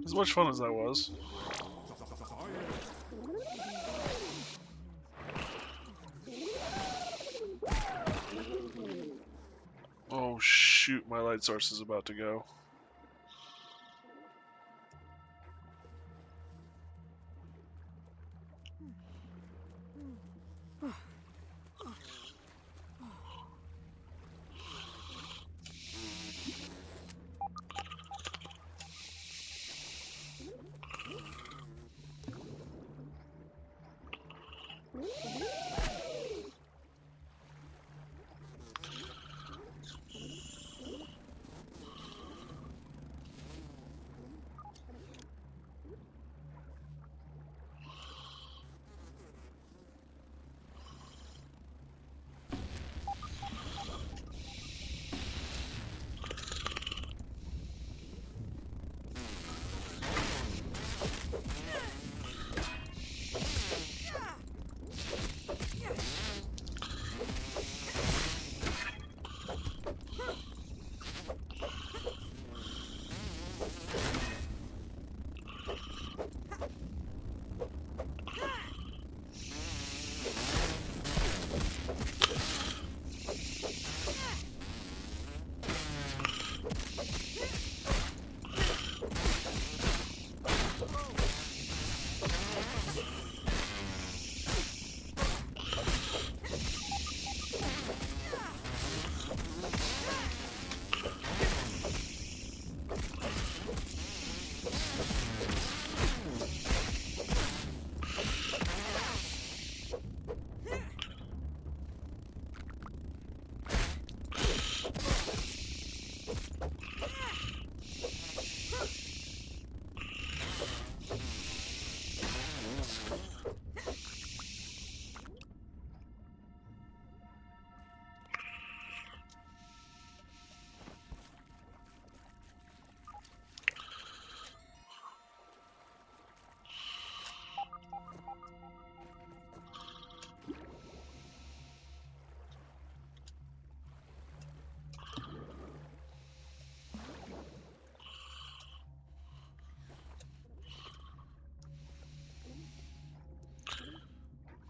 As much fun as that was. Oh shoot, my light source is about to go.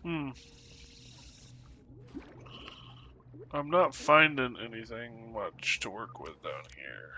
Hmm. I'm not finding anything much to work with down here.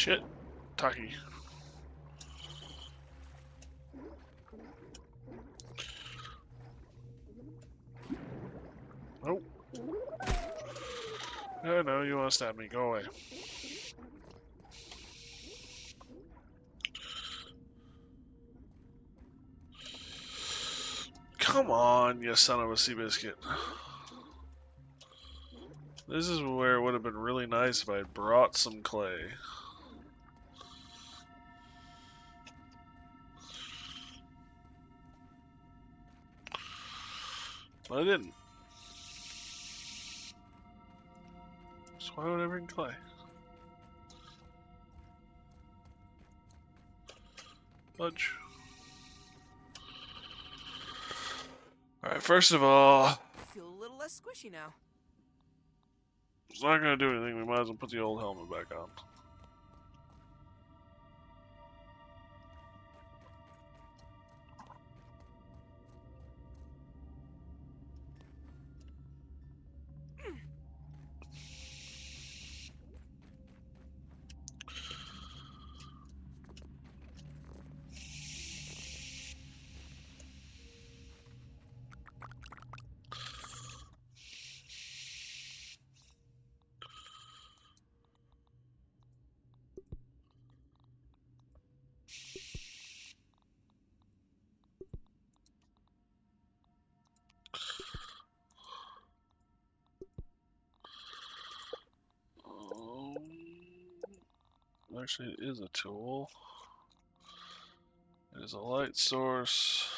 Shit, Taki. Nope. Oh no, you want to stab me? Go away. Come on, you son of a sea biscuit. This is where it would have been really nice if I had brought some clay. But I didn't. So why would I bring clay? Fudge. Alright, first of all, I feel a little less squishy now. it's not going to do anything. We might as well put the old helmet back on. Actually, it is a tool. It There's a light source.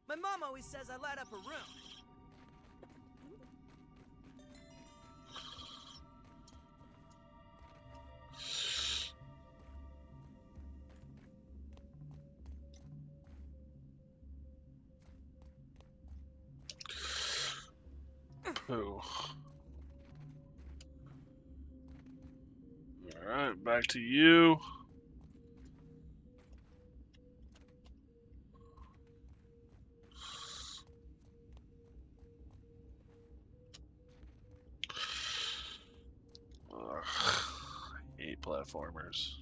My mom always says I light up a room. Pooh. Alright, back to you. Ugh, I hate platformers.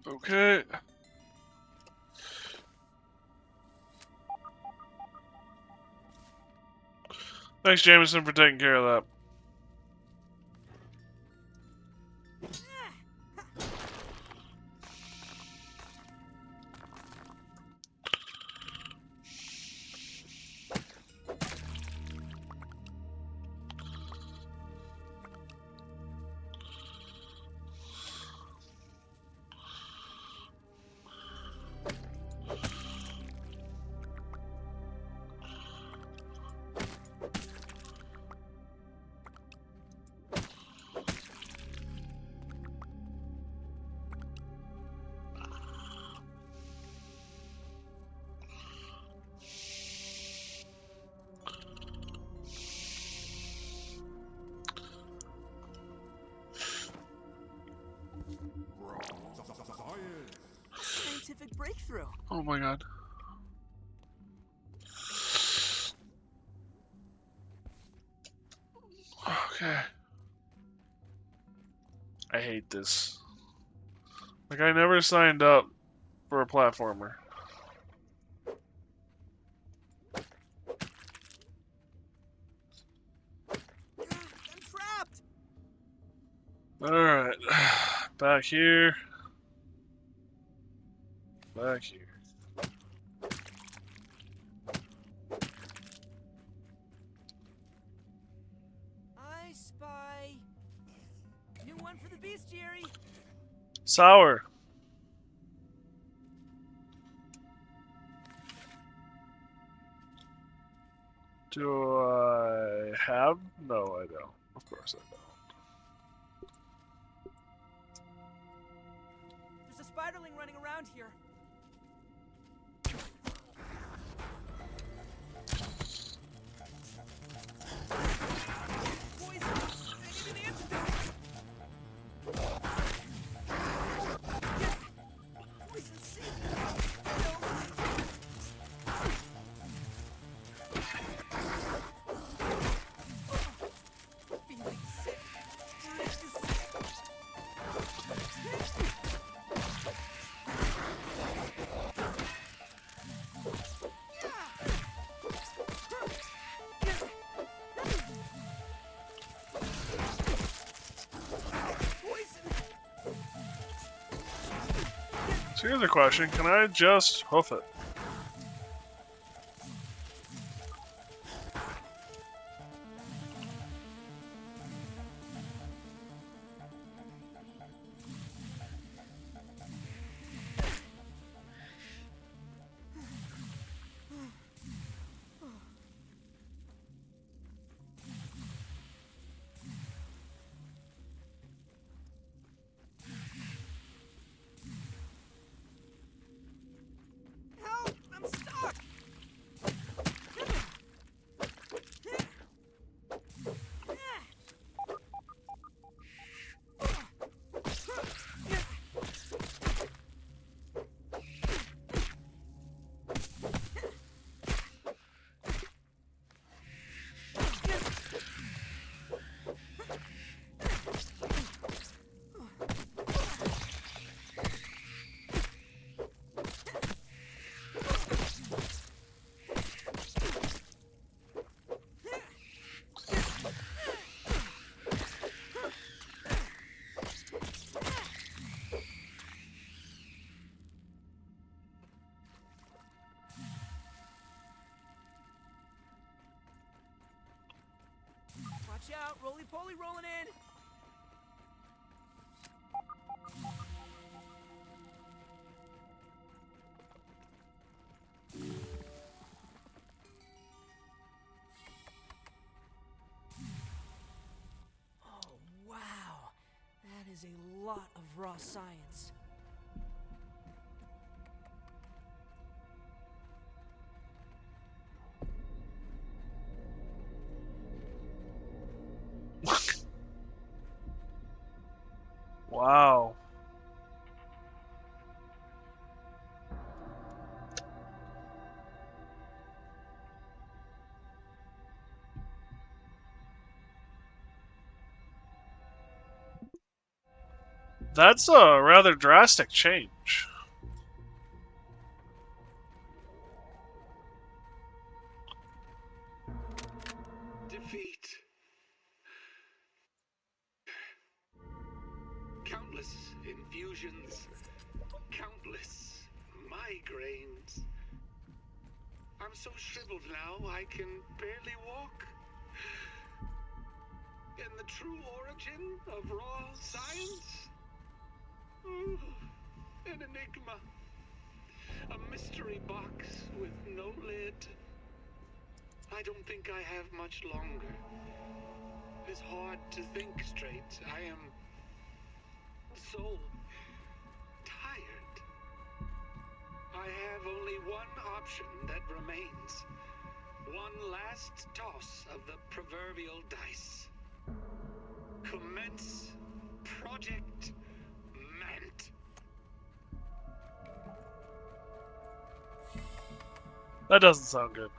Okay. Thanks, Jameson, for taking care of that. Scientific breakthrough. Oh my god. Okay. I hate this. Like, I never signed up for a platformer. I'm trapped. Alright. Back here. Back here. I spy. New one for the bestiary. Sour. Do I have? No, I don't. Of course I don't. There's a spiderling running around here. Poison. I need an antidote. Poison seed. Feeling sick. So here's a question. Can I just hoof it? Watch out, roly-poly rolling in. Oh, wow. That is a lot of raw science. Wow. That's a rather drastic change. Defeat. Countless infusions. Countless migraines. I'm so shriveled now I can barely walk. And the true origin of raw science? Oh, an enigma. A mystery box with no lid. I don't think I have much longer. It's hard to think straight. I am so tired. I have only one option that remains. One last toss of the proverbial dice. Commence Project Mant. That doesn't sound good.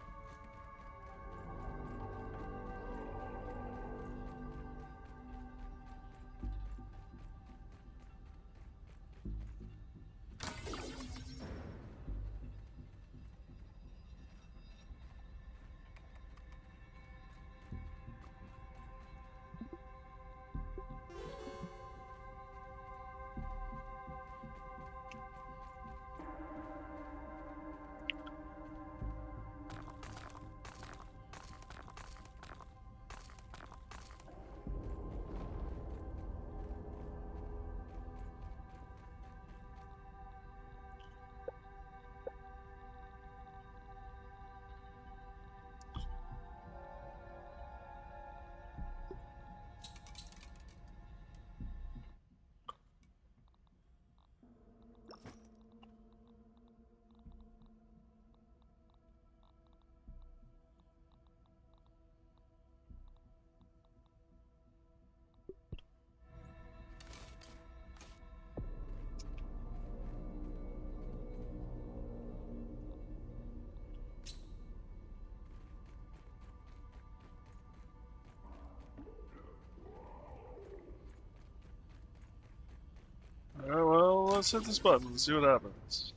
Alright, well, let's hit this button and see what happens.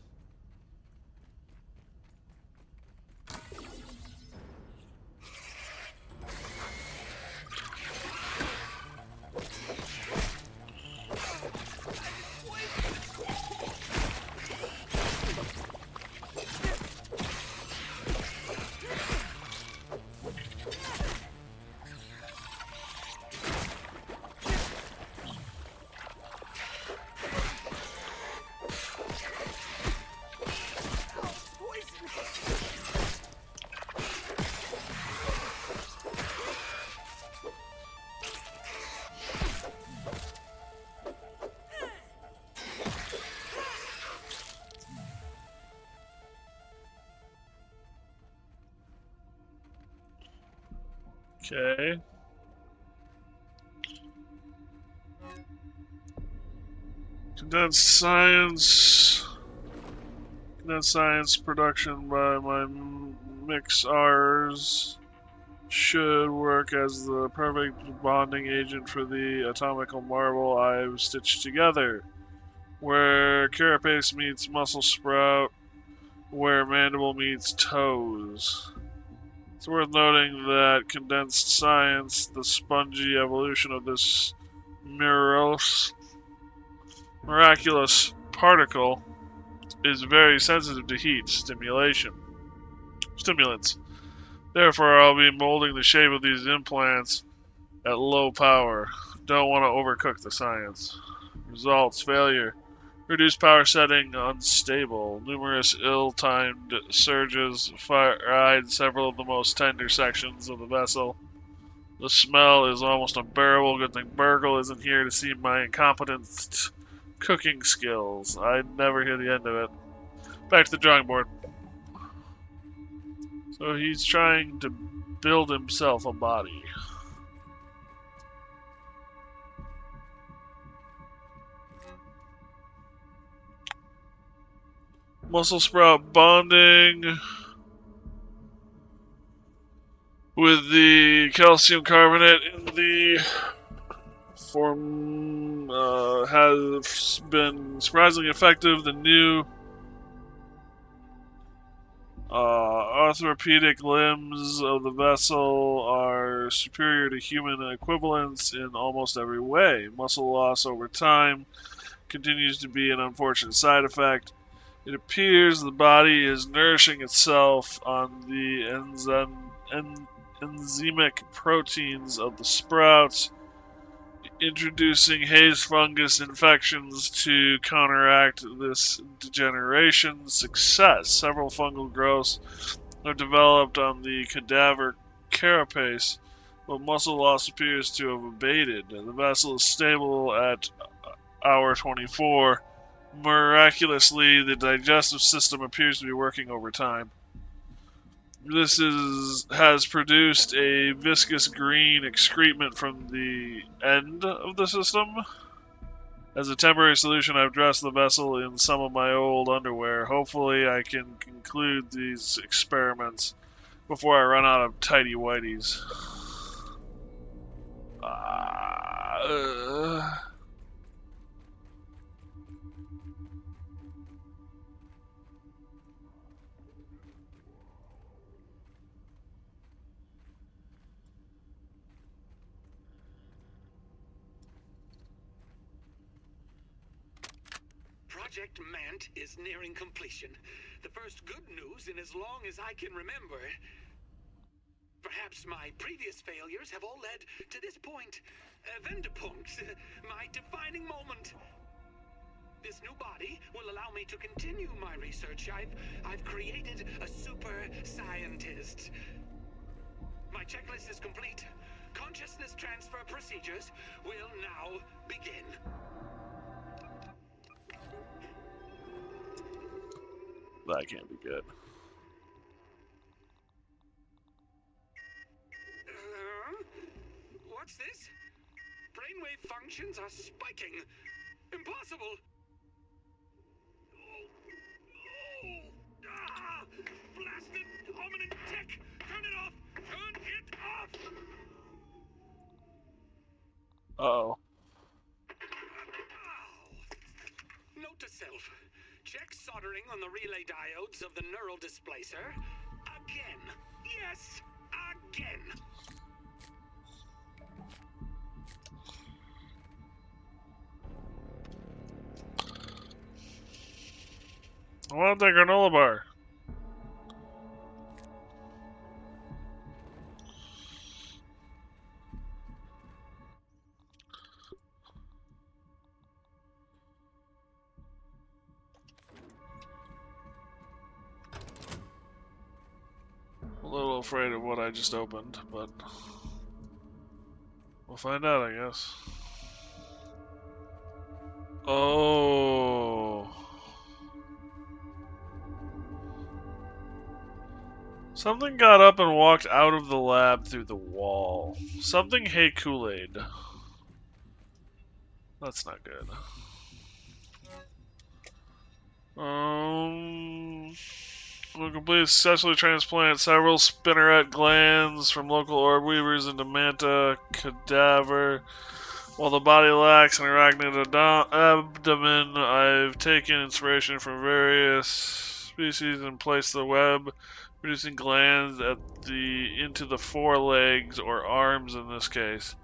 Okay. Condensed science production by my mixers should work as the perfect bonding agent for the atomical marble I've stitched together. Where carapace meets muscle sprout, where mandible meets toes. It's worth noting that condensed science, the spongy evolution of this miraculous particle, is very sensitive to heat stimulants. Therefore, I'll be molding the shape of these implants at low power. Don't want to overcook the science. Results: failure. Reduced power setting unstable. Numerous ill-timed surges fried several of the most tender sections of the vessel. The smell is almost unbearable. Good thing Burgle isn't here to see my incompetent cooking skills. I'd never hear the end of it. Back to the drawing board. So he's trying to build himself a body. Muscle sprout bonding with the calcium carbonate in the form has been surprisingly effective. The new orthopedic limbs of the vessel are superior to human equivalents in almost every way. Muscle loss over time continues to be an unfortunate side effect. It appears the body is nourishing itself on the enzymic proteins of the sprouts, introducing haze fungus infections to counteract this degeneration. Success. Several fungal growths are developed on the cadaver carapace, but muscle loss appears to have abated. The vessel is stable at hour 24. Miraculously, the digestive system appears to be working overtime. This has produced a viscous green excrement from the end of the system. As a temporary solution, I've dressed the vessel in some of my old underwear. Hopefully, I can conclude these experiments before I run out of tidy whities. Project Mant is nearing completion. The first good news in as long as I can remember. Perhaps my previous failures have all led to this point. Vendepunkt, my defining moment. This new body will allow me to continue my research. I've created a super scientist. My checklist is complete. Consciousness transfer procedures will now begin. That can't be good. What's this? Brainwave functions are spiking. Impossible. Blasted hominin tech! Turn it off! Turn it off! Uh-oh. Note to self. Check soldering on the relay diodes of the neural displacer. Again. Yes, again. I want that granola bar. A little afraid of what I just opened, but we'll find out, I guess. Oh. Something got up and walked out of the lab through the wall. Something hate Kool-Aid. That's not good. We'll complete successfully transplant several spinneret glands from local orb weavers into manta cadaver. While the body lacks an arachnid abdomen, I've taken inspiration from various species and placed the web producing glands into the forelegs, or arms in this case.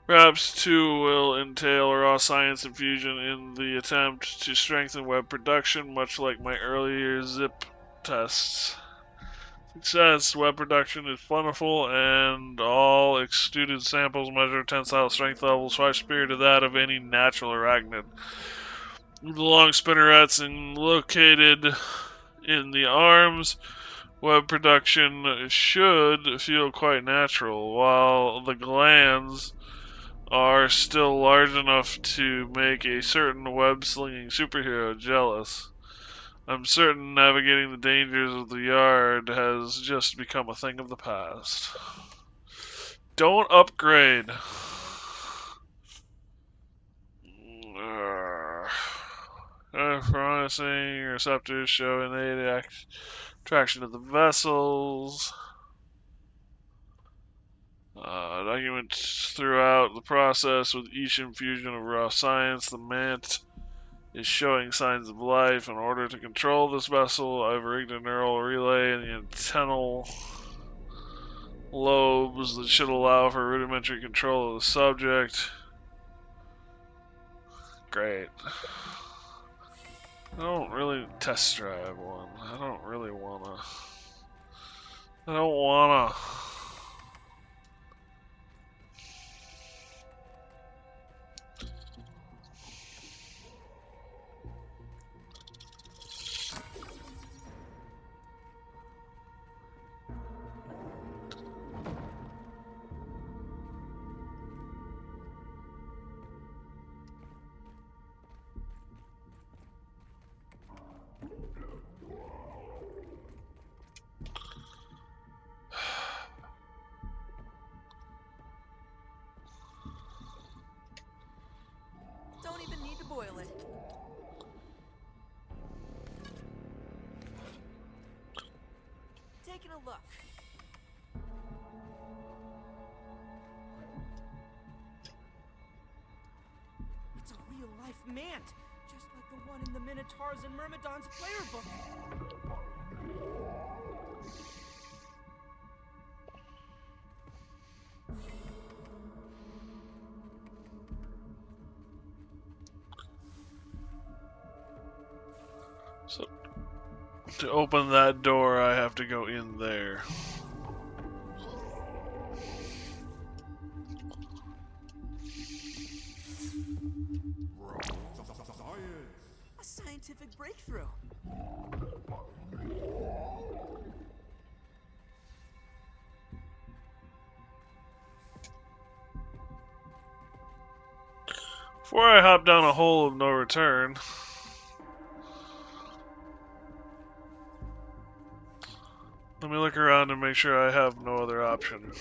Perhaps two will entail raw science infusion in the attempt to strengthen web production, much like my earlier zip tests. Success. Web production is plentiful, and all extruded samples measure tensile strength levels 5 superior to that of any natural arachnid. The long spinnerets and located in the arms, web production should feel quite natural, while the glands are still large enough to make a certain web-slinging superhero jealous. I'm certain navigating the dangers of the yard has just become a thing of the past. Don't upgrade. Promising receptors show innate attraction to the vessels. Documents throughout the process with each infusion of raw science. The Mant is showing signs of life. In order to control this vessel, I've rigged a neural relay in the antennal lobes that should allow for rudimentary control of the subject. Great. I don't really test drive one. I don't really wanna. I don't wanna. Don't even need to boil it. Taking a look. It's a real-life Mant, just like the one in the Minotaurs and Myrmidons player book. So, to open that door, I have to go in there. A scientific breakthrough. Before I hop down a hole of no return, let me look around and make sure I have no other option.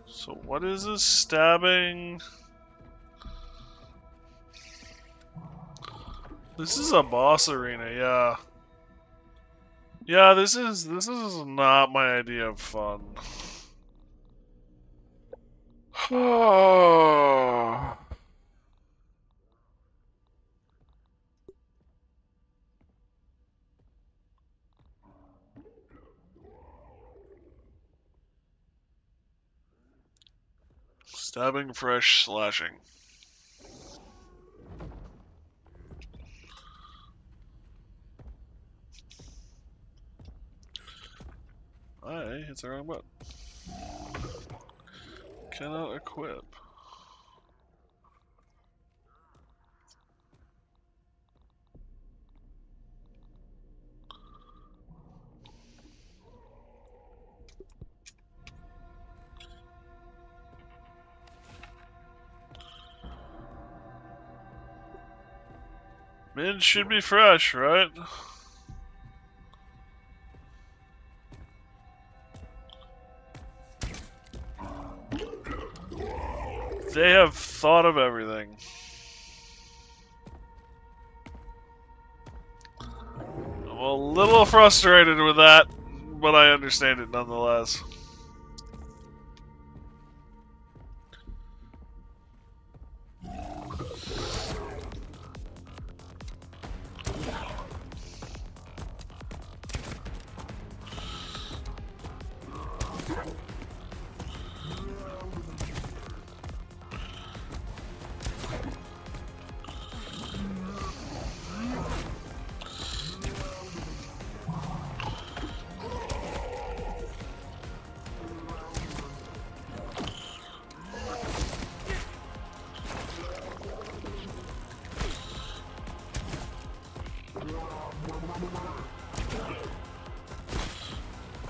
So what is this stabbing? This is a boss arena, yeah. Yeah, this is not my idea of fun. Stabbing, fresh, slashing. I hit the wrong button. Cannot equip. Mid should be fresh, right? They have thought of everything. I'm a little frustrated with that, but I understand it nonetheless.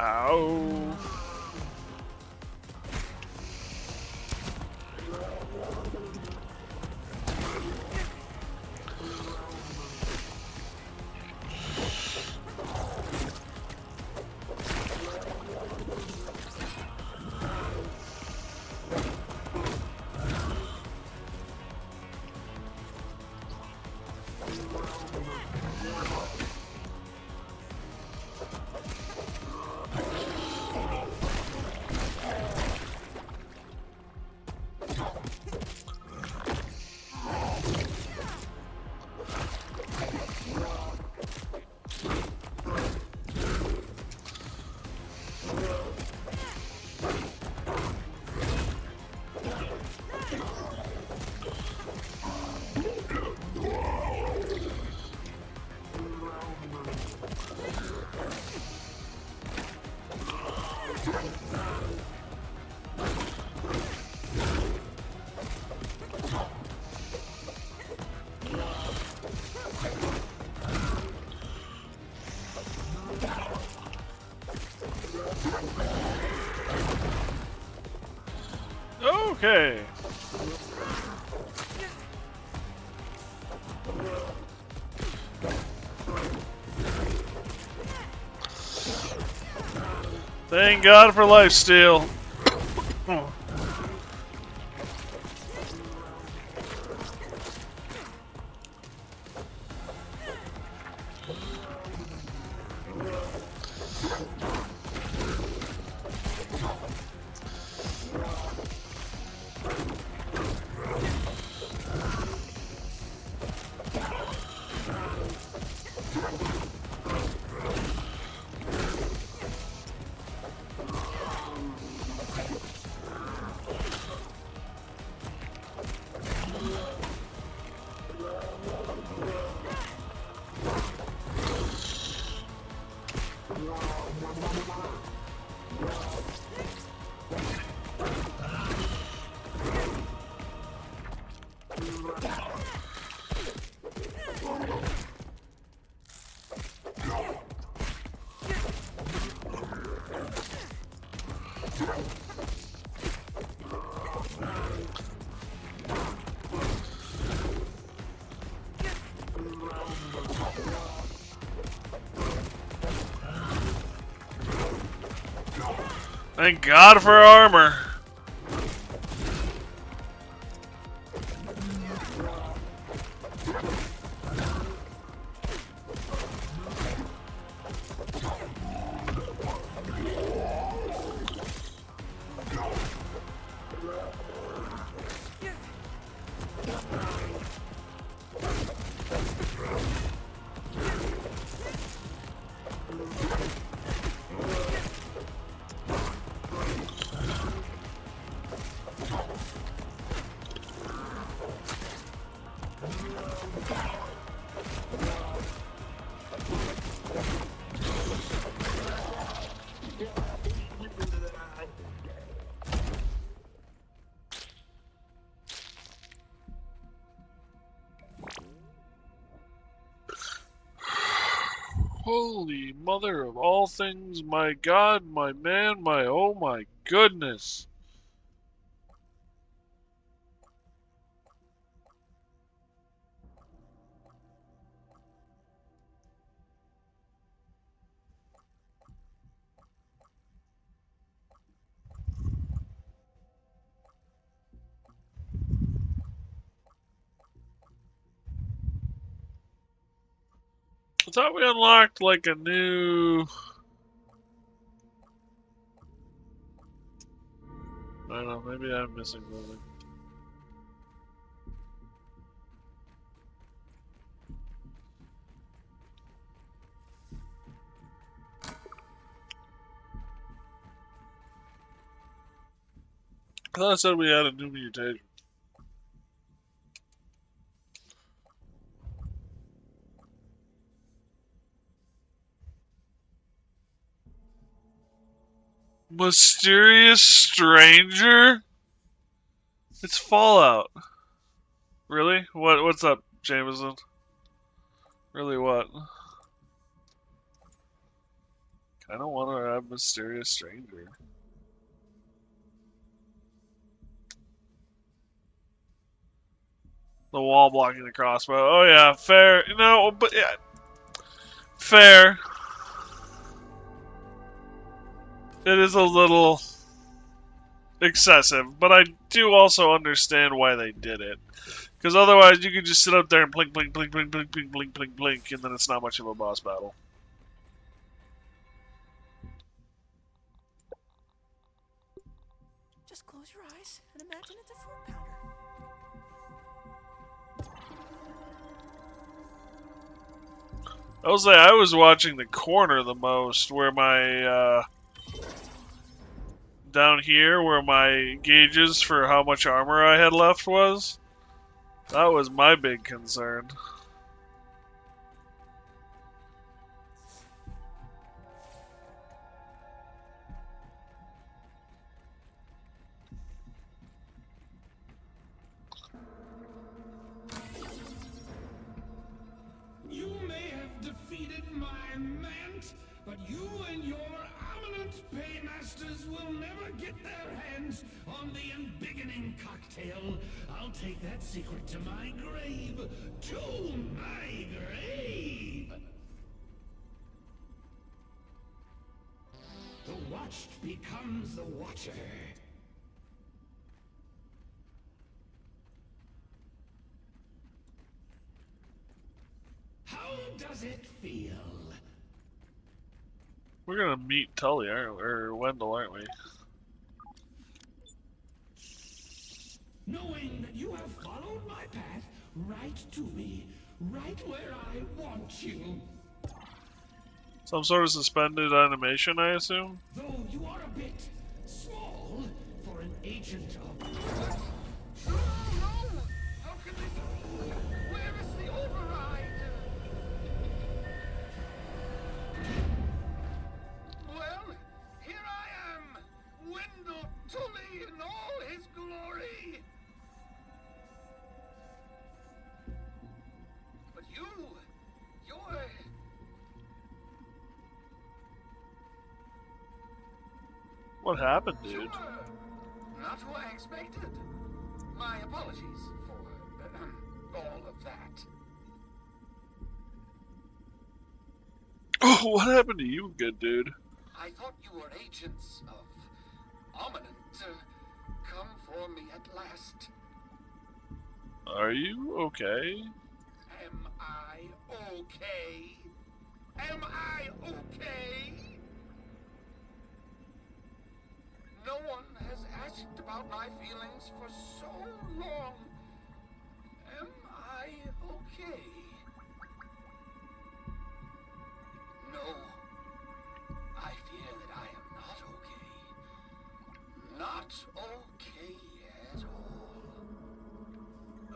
Ow. Okay. Thank God for lifesteal. Thank God for armor. Holy mother of all things, my God, my man, my oh my goodness. I thought we unlocked like a new... I don't know, maybe I'm missing something. I thought I said we had a new mutation. Mysterious stranger? It's Fallout. Really? What's up, Jameson? Really what? I don't want to have mysterious stranger. The wall blocking the crossbow. Oh yeah, fair. No, but yeah, fair. It is a little excessive, but I do also understand why they did it. Because otherwise, you could just sit up there and blink, blink, blink, blink, blink, blink, blink, blink, blink, and then it's not much of a boss battle. Just close your eyes and imagine it's a fruit pounder. I was like, I was watching the corner the most, where my down here, where my gauges for how much armor I had left was. That was my big concern. You may have defeated my Mant, but you and your eminent paymasters will never get their hands on the embiggening cocktail. I'll take that secret to my grave. To my grave! The watched becomes the watcher. How does it feel? We're gonna meet Tully, or Wendell, aren't we? Knowing that you have followed my path right to me, right where I want you. Some sort of suspended animation, I assume? Though you are a bit small for an agent of... No! How can this be? Where is the override? Well, here I am, Wendell Tully in all his glory. But you're... What happened, dude? Sure. Not who I expected. My apologies for all of that. Oh, what happened to you, good dude? I thought you were agents of Ominent to come for me at last. Are you okay? Am I okay? Am I okay? No one has asked about my feelings for so long. Am I okay? No. I fear that I am not okay. Not okay at all.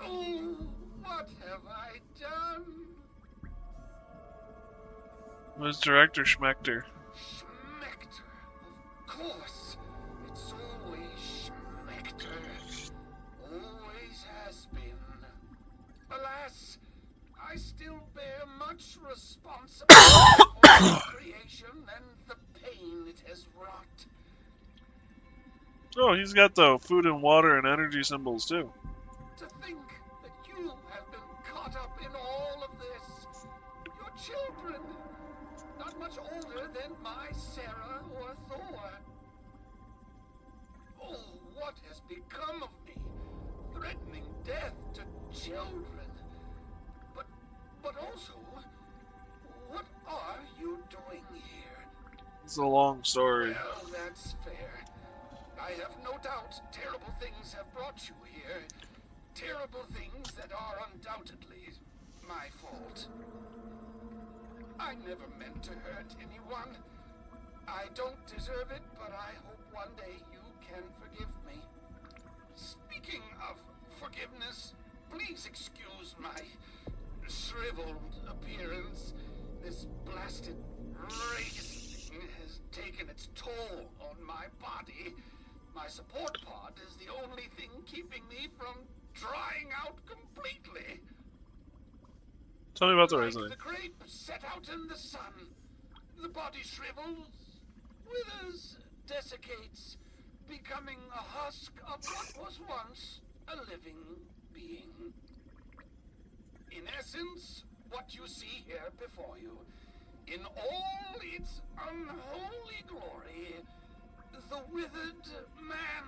Oh, what have I done? Who's Director Schmechter? Schmechter, of course. It's always Schmechter. Always has been. Alas, I still bear much responsibility for its creation and the pain it has wrought. Oh, he's got the food and water and energy symbols too. To think that you have been caught up in all of this. Your children, not much older than my Sarah or Thor. Oh, what has become of me? Threatening death to children. But also, what are you doing here? It's a long story. Well, that's fair. I have no doubt terrible things have brought you here. Terrible things that are undoubtedly my fault. I never meant to hurt anyone. I don't deserve it, but I hope one day you can forgive me. Speaking of forgiveness, please excuse my shriveled appearance. This blasted race thing has taken its toll on my body. My support pod is the only thing keeping me from drying out completely. Tell me about the Like reasoning. the grape set out in the sun. The body shrivels, withers, desiccates, becoming a husk of what was once a living being. In essence, what you see here before you, in all its unholy glory, the withered man.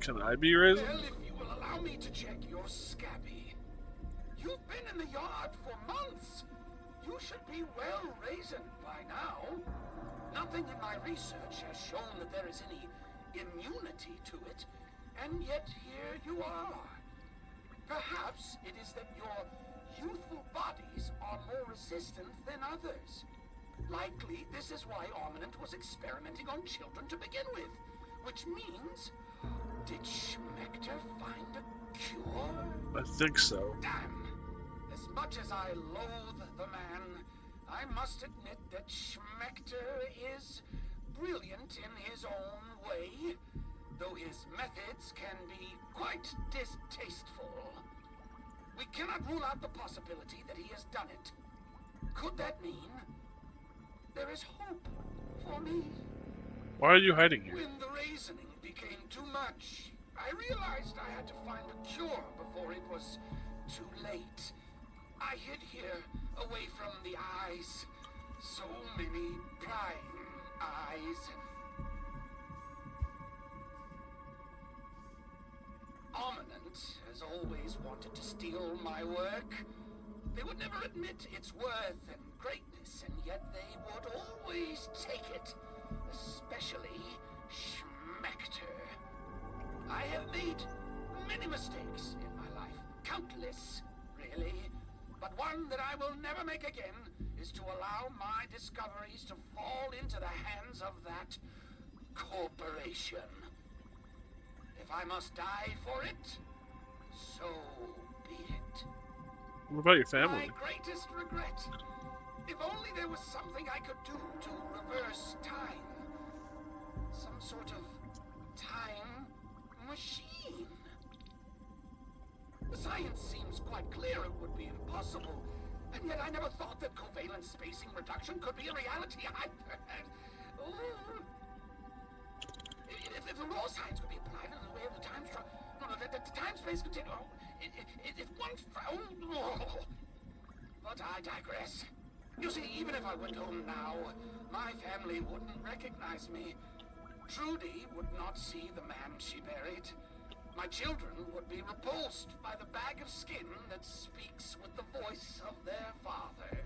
Can I be risen? Well, if you will allow me to check your scabby. You've been in the yard for months. You should be well raised by now. Nothing in my research has shown that there is any immunity to it, and yet here you are. Perhaps it is that your youthful bodies are more resistant than others. Likely, this is why Armament was experimenting on children to begin with, which means, did Schmechter find a cure? I think so. Damn! As much as I loathe the man, I must admit that Schmechter is brilliant in his own way, though his methods can be quite distasteful. We cannot rule out the possibility that he has done it. Could that mean there is hope for me? Why are you hiding here? When the reasoning became too much, I realized I had to find a cure before it was too late. I hid here, away from the eyes. So many prying eyes. Armament has always wanted to steal my work. They would never admit its worth and greatness, and yet they would always take it. Especially Schmechter. I have made many mistakes in my life. Countless, really. But one that I will never make again is to allow my discoveries to fall into the hands of that corporation. If I must die for it, so be it. What about your family? My greatest regret. If only there was something I could do to reverse time. Some sort of time machine. The science seems quite clear it would be impossible, and yet I never thought that covalent spacing reduction could be a reality either. If the raw science could be applied in the way of the time structure, the time-space continuum, if one found... But I digress. You see, even if I went home now, my family wouldn't recognize me. Trudy would not see the man she buried. My children would be repulsed by the bag of skin that speaks with the voice of their father.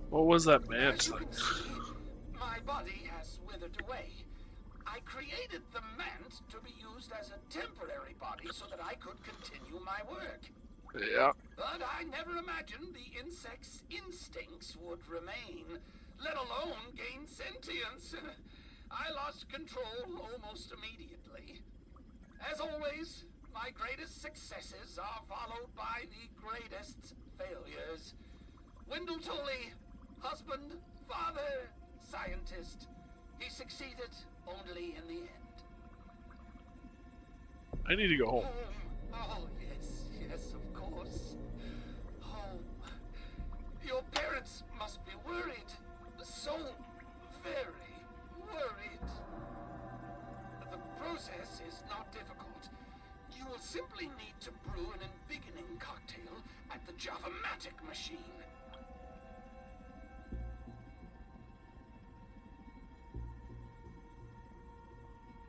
What was that man As you thing? can see, my body has withered away. I created the Mant to be used as a temporary body so that I could continue my work. Yeah. But I never imagined the insect's instincts would remain, let alone gain sentience. I lost control almost immediately. As always, my greatest successes are followed by the greatest failures. Wendell Tully, husband, father, scientist. He succeeded only in the end. I need to go home. Oh, yes, of course. Home. Your parents must be worried. So very worried. The process is not difficult. You will simply need to brew an embiggening cocktail at the Java-matic machine.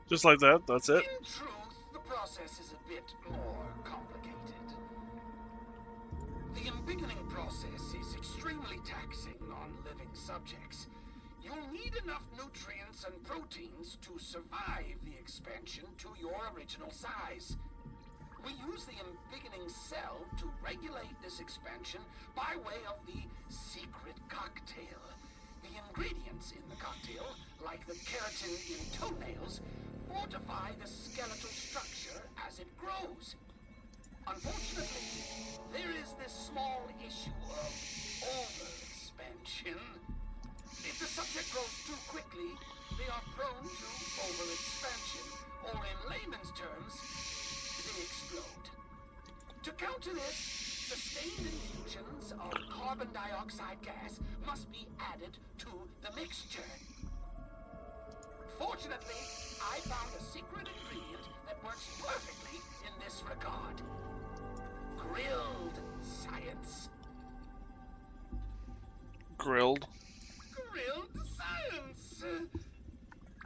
Just like that, that's it? In truth, the process is a bit more complicated. The embiggening process is extremely taxing on living subjects. You'll need enough nutrients and proteins to survive the expansion to your original size. We use the embiggening cell to regulate this expansion by way of the secret cocktail. The ingredients in the cocktail, like the keratin in toenails, fortify the skeletal structure as it grows. Unfortunately, there is this small issue of overexpansion. If the subject grows too quickly, they are prone to overexpansion, or in layman's terms, they explode. To counter this, Sustained infusions of carbon dioxide gas must be added to the mixture. Fortunately, I found a secret ingredient that works perfectly in this regard. Grilled science. Grilled. Grilled science!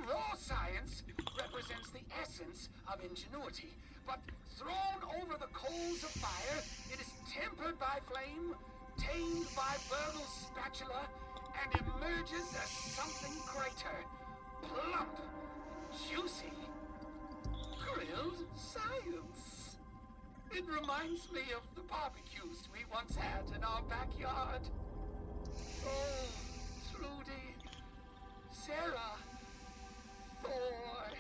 Raw science represents the essence of ingenuity, but thrown over the coals of fire, it is tempered by flame, tamed by Burgle's spatula, and emerges as something greater. Plump, juicy, grilled science. It reminds me of the barbecues we once had in our backyard. Oh, Trudy, Sarah, Thor.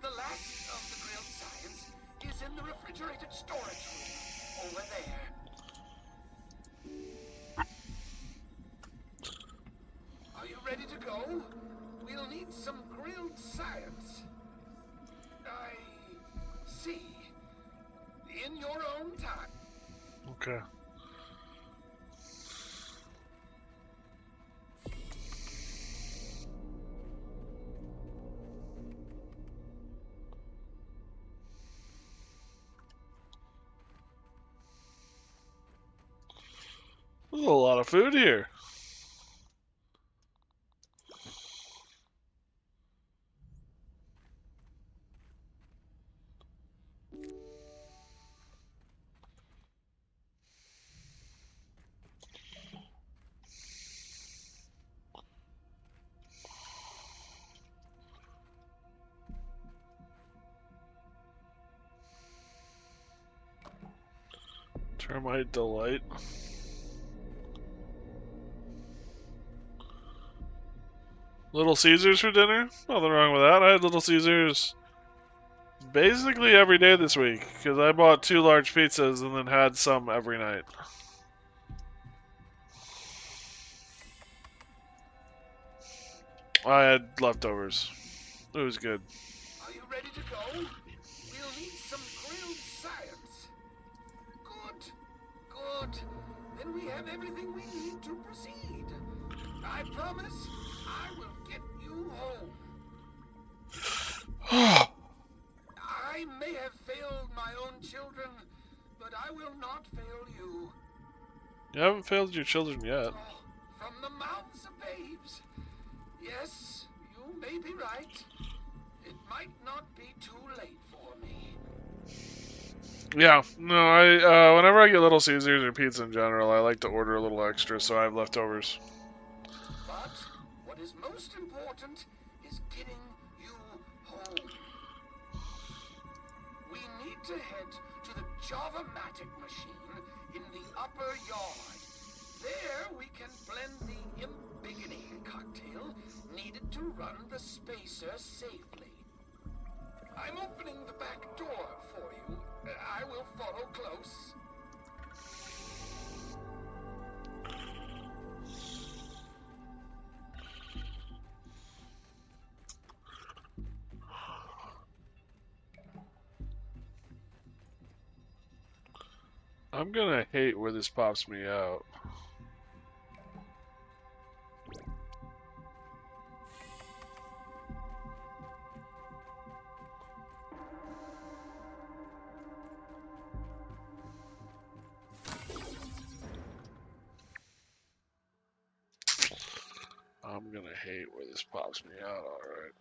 The last of the grilled science is in the refrigerated storage room over there. Are you ready to go? We'll need some grilled science. I see. In your own time. Okay. There's a lot of food here. Termite delight. Little Caesars for dinner? Nothing wrong with that. I had Little Caesars basically every day this week because I bought 2 large pizzas and then had some every night. I had leftovers. It was good. Are you ready to go? We'll need some grilled science. Good. Good. Then we have everything we need to proceed. I promise I will get you home. I may have failed my own children, but I will not fail you. You haven't failed your children yet. Oh, from the mouths of babes. Yes, you may be right. It might not be too late for me. Yeah, no, I whenever I get Little Caesars or pizza in general, I like to order a little extra so I have leftovers. But what is most important is getting you home. We need to head to the Java-Matic machine in the upper yard. There we can blend the embiggening cocktail needed to run the spacer safely. I'm opening the back door for you. I will follow close. I'm gonna hate where this pops me out. I'm gonna hate where this pops me out, alright.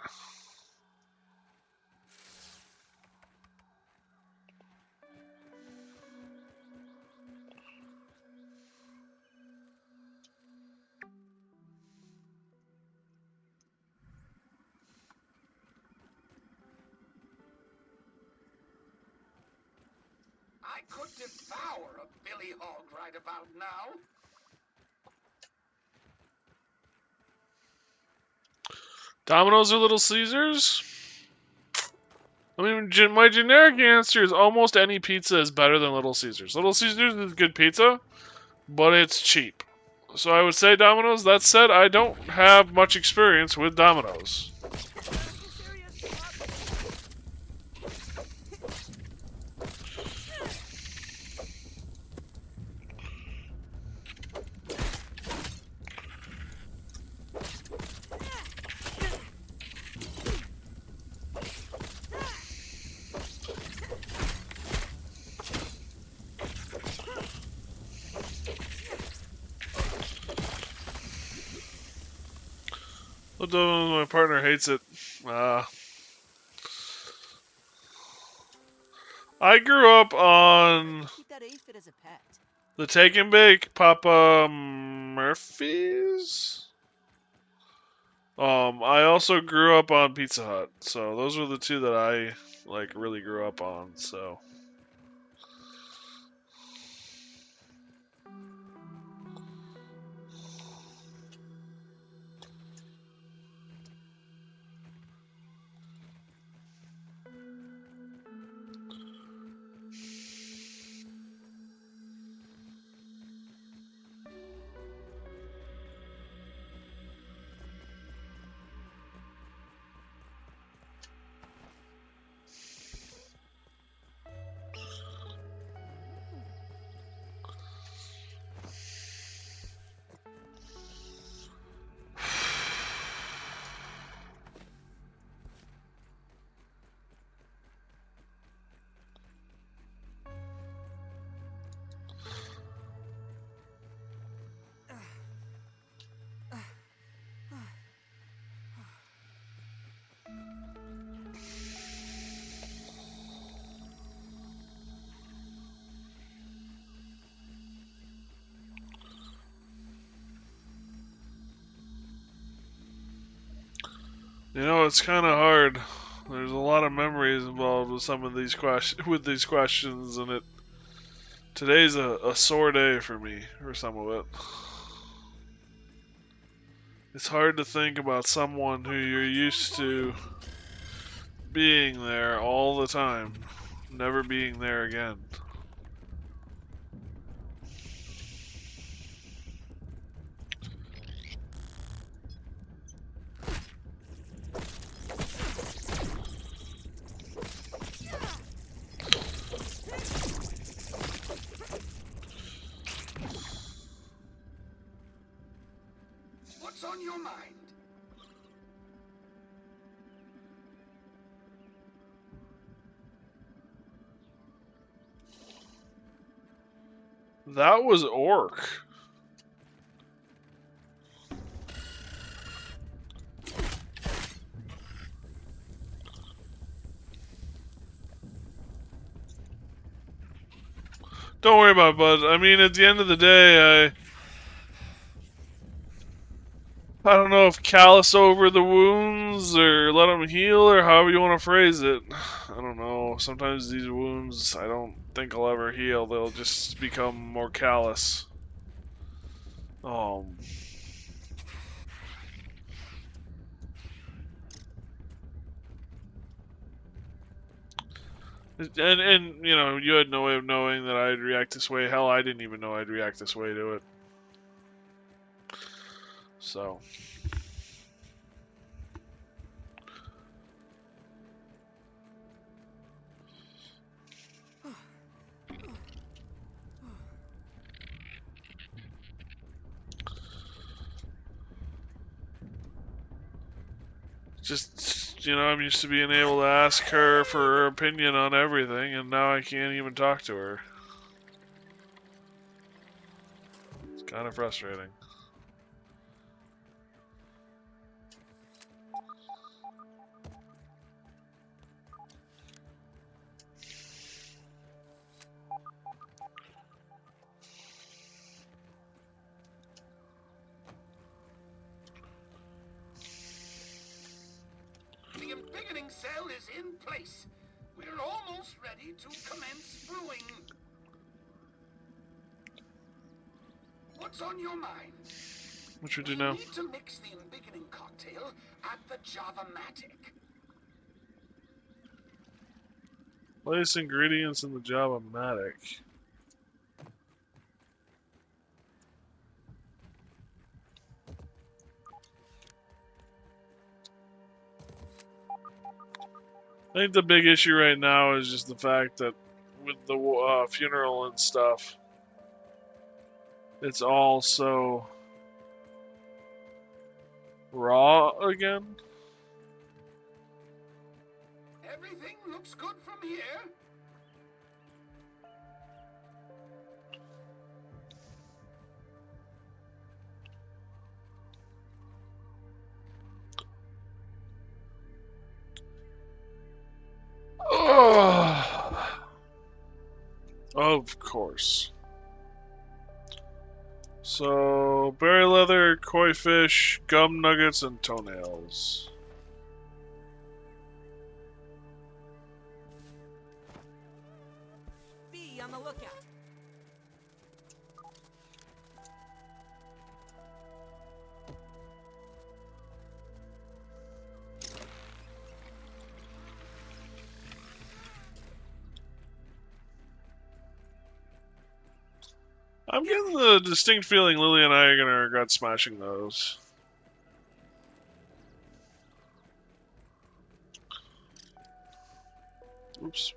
I could devour a billy hog right about now. Domino's or Little Caesars? I mean, my generic answer is almost any pizza is better than Little Caesars. Little Caesars is good pizza, but it's cheap. So I would say Domino's. That said, I don't have much experience with Domino's. Although my partner hates it. I grew up on Keep that aphid as a pet. the Take and Bake Papa Murphy's. I also grew up on Pizza Hut, so those were the two that I like really grew up on. So it's kind of hard. There's a lot of memories involved with some of these questions, and today's a sore day for me for some of it. It's hard to think about someone who you're used to being there all the time, never being there again. What's on your mind? That was Orc. Don't worry about it, bud. I mean, at the end of the day, I don't know if callus over the wounds or let them heal or however you want to phrase it. I don't know. Sometimes these wounds, I don't think will ever heal. They'll just become more callous. And you had no way of knowing that I'd react this way. Hell, I didn't even know I'd react this way to it. So. Just, I'm used to being able to ask her for her opinion on everything, and now I can't even talk to her. It's kind of frustrating. The embiggening cell is in place. We're almost ready to commence brewing. What's on your mind? What should we do now? We need to mix the embiggening cocktail at the Java-matic. Place ingredients in the Java-matic. I think the big issue right now is just the fact that with the funeral and stuff, it's all so raw again. Everything looks good from here. Oh, of course. So, berry leather, koi fish, gum nuggets, and toenails. Be on the lookout. I'm getting the distinct feeling Lily and I are gonna regret smashing those. Oops.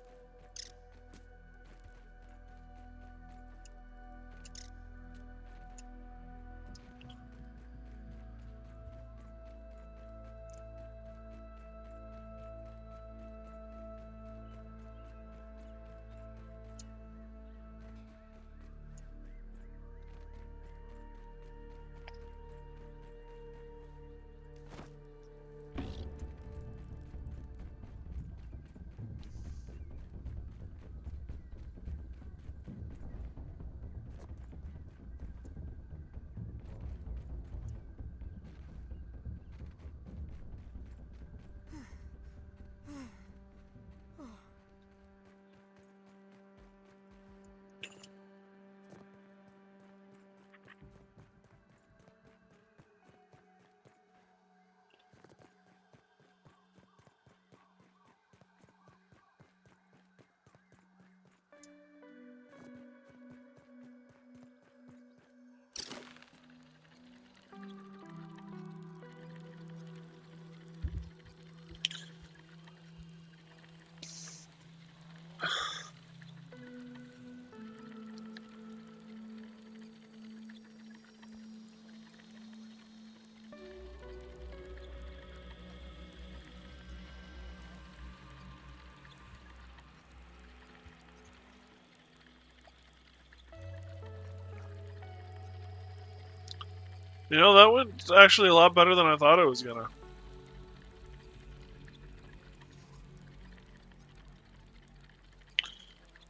You know, that went actually a lot better than I thought it was gonna.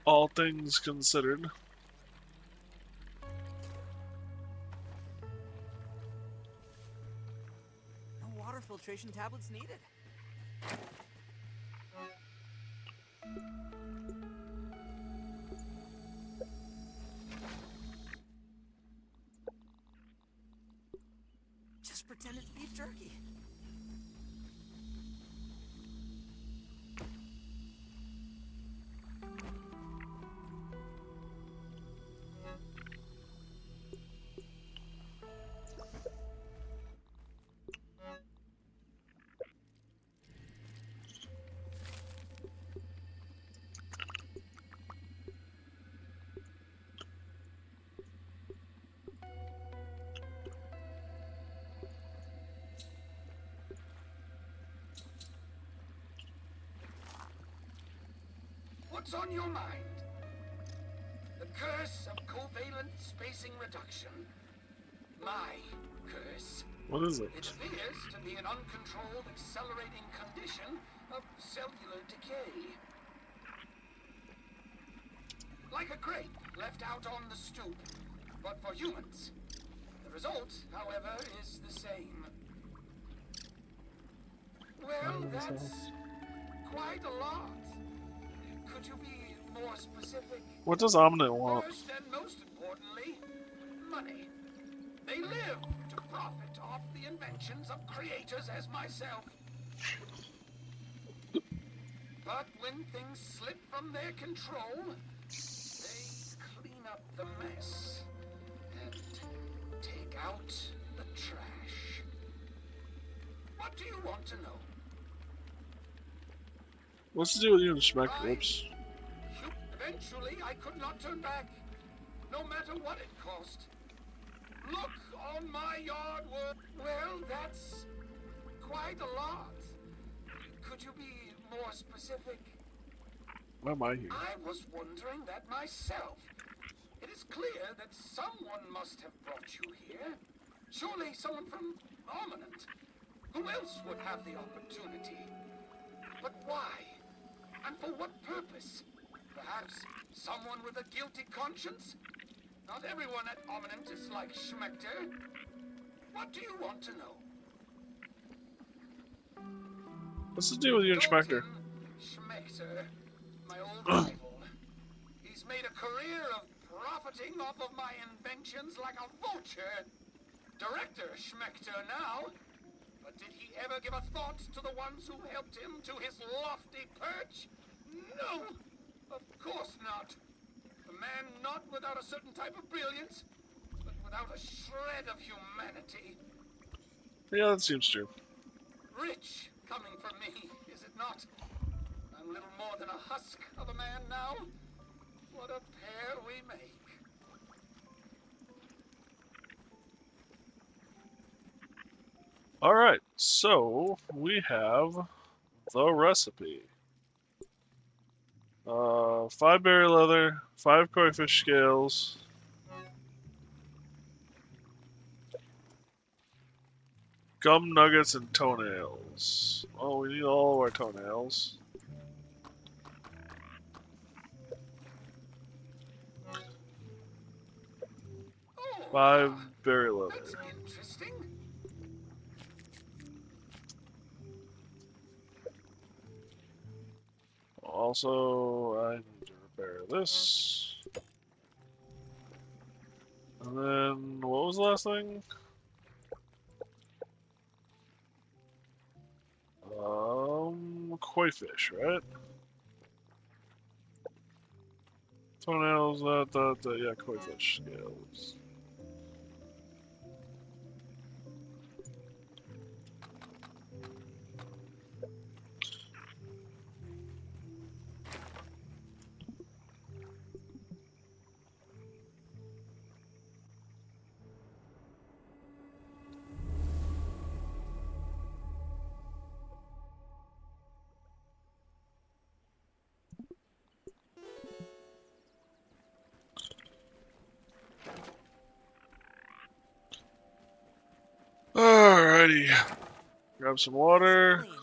All things considered. No water filtration tablets needed. Just pretend it's beef jerky. What's on your mind? The curse of covalent spacing reduction. My curse. What is It it? appears to be an uncontrolled accelerating condition of cellular decay. Like a grape left out on the stoop, but for humans. The result, however, is the same. Well, that's quite a lot. Could you be more specific? What does Omnit want? First and most importantly, money. They live to profit off the inventions of creators as myself. But when things slip from their control, they clean up the mess and take out the trash. What do you want to know? What's to do with you and Schmeck? Oops. Eventually, I could not turn back, no matter what it cost. Look on my yard work. Well, that's quite a lot. Could you be more specific? Why am I here? I was wondering that myself. It is clear that someone must have brought you here. Surely someone from Armament. Who else would have the opportunity? But why? And for what purpose? Perhaps someone with a guilty conscience? Not everyone at Ominent is like Schmechter. What do you want to know? What's the deal with you and Schmechter? Dalton Schmechter, my old rival. He's made a career of profiting off of my inventions like a vulture. Director Schmechter now. But did he ever give a thought to the ones who helped him to his lofty perch? No, of course not. A man not without a certain type of brilliance, but without a shred of humanity. Yeah, that seems true. Rich coming from me, is it not? I'm little more than a husk of a man now. What a pair we make. Alright, so we have the recipe. 5 berry leather, 5 koi fish scales, gum nuggets, and toenails. Oh, we need all of our toenails. Oh, 5 berry that's leather. interesting. Also, I need to repair this. And then, what was the last thing? Koi fish, right? Toenails, yeah, koi fish scales. Alrighty. Grab some water. Explain.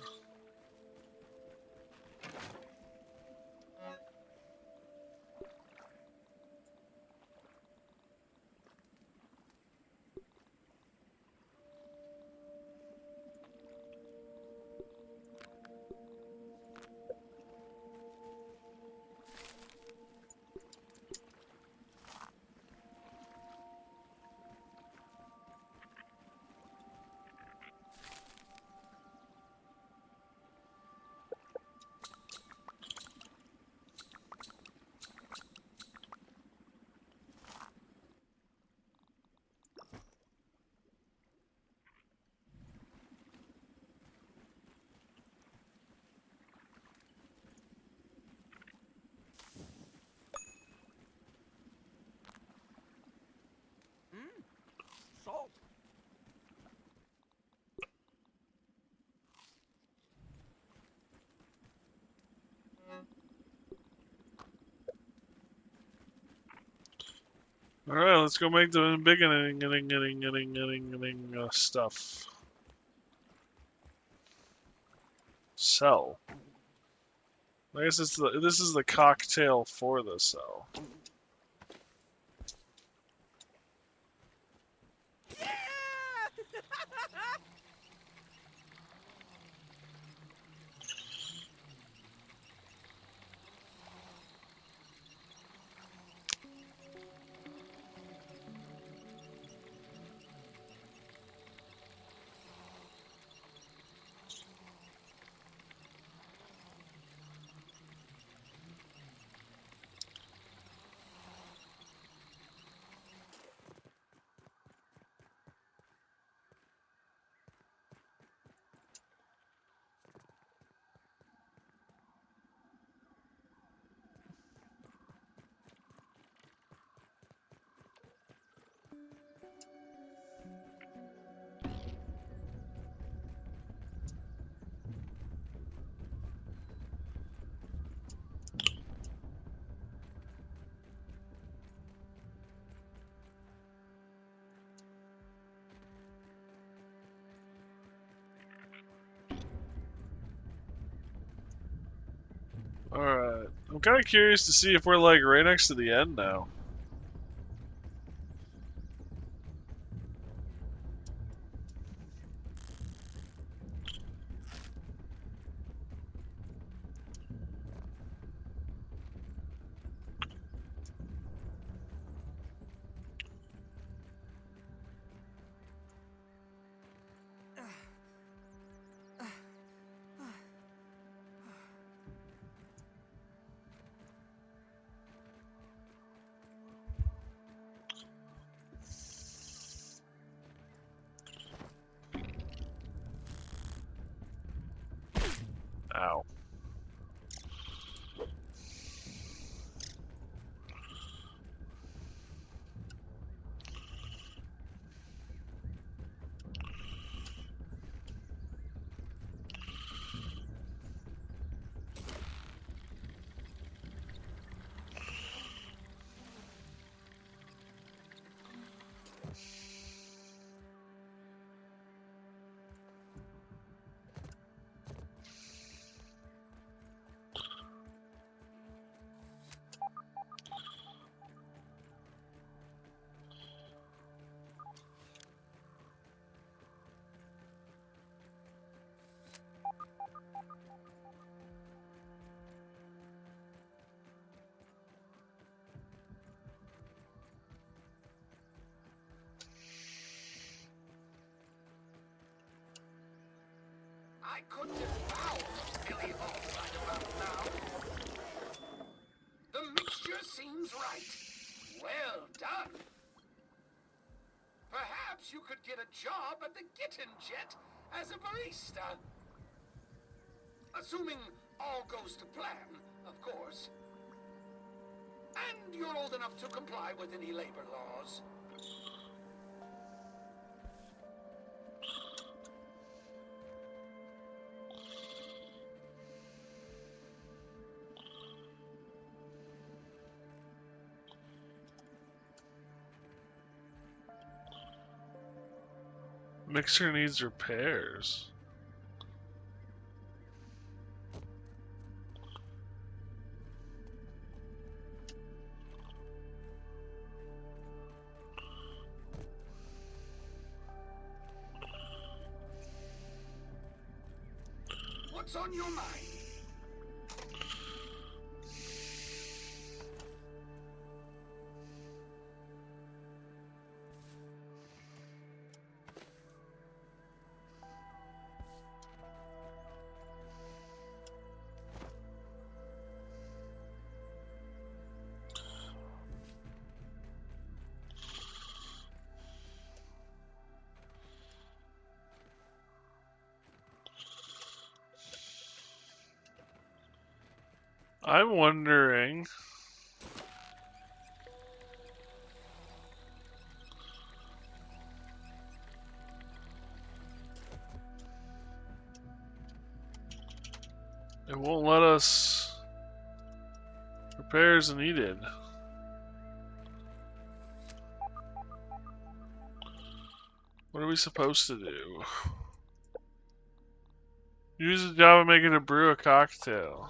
Salt. Alright, let's go make the beginning stuff. Cell. I guess this is the cocktail for the cell. Yeah! Alright. I'm kind of curious to see if we're like right next to the end now. Ow. I could devour Billy Hall right about now. The mixture seems right. Well done. Perhaps you could get a job at the Gitten Jet as a barista. Assuming all goes to plan, of course. And you're old enough to comply with any labor laws. Mixer needs repairs. What's on your mind? I'm wondering. It won't let us. Repairs needed. What are we supposed to do? Use the Java Maker to brew a cocktail.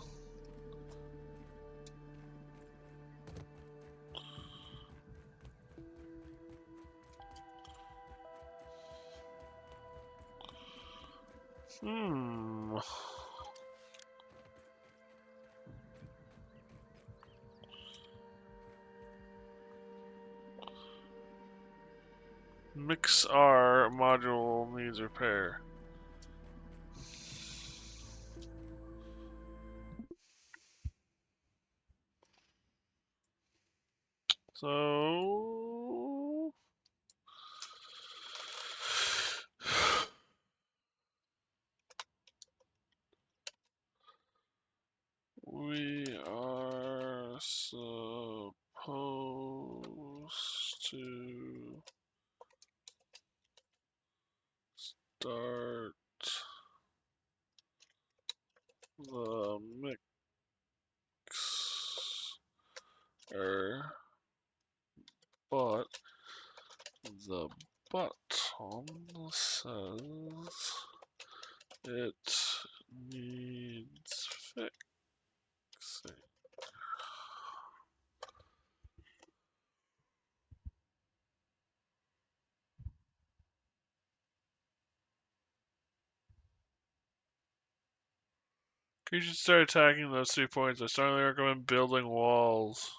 Hmm. Mix R module needs repair. So we are supposed to start the mixer, but the button says it needs fixing. You should start attacking those 3 points. I strongly recommend building walls.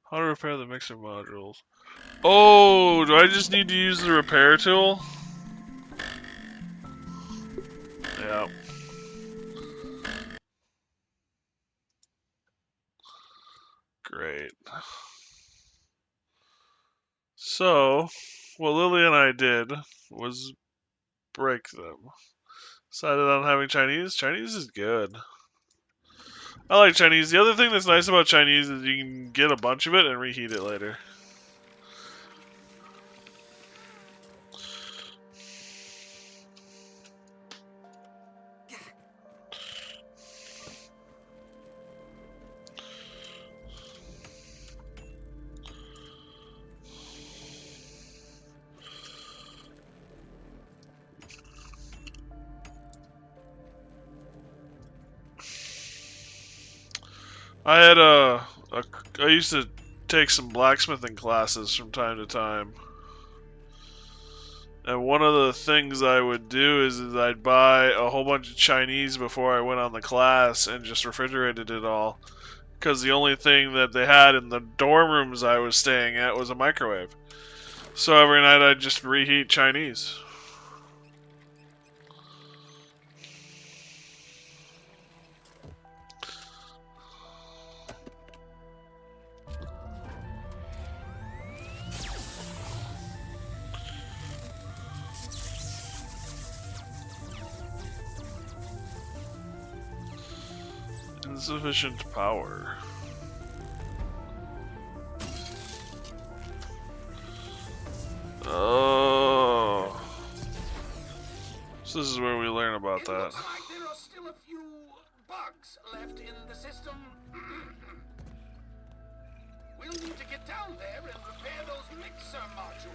How to repair the mixer modules. Oh, do I just need to use the repair tool? Yeah. Great. So, what Lily and I did was break them. Decided on having Chinese. Chinese is good. I like Chinese. The other thing that's nice about Chinese is you can get a bunch of it and reheat it later. I used to take some blacksmithing classes from time to time. And one of the things I would do is I'd buy a whole bunch of Chinese before I went on the class and just refrigerated it all. Because the only thing that they had in the dorm rooms I was staying at was a microwave. So every night I'd just reheat Chinese. Insufficient power. Oh. So this is where we learn about It that. looks like there are still a few bugs left in the system. We'll need to get down there and repair those mixer modules.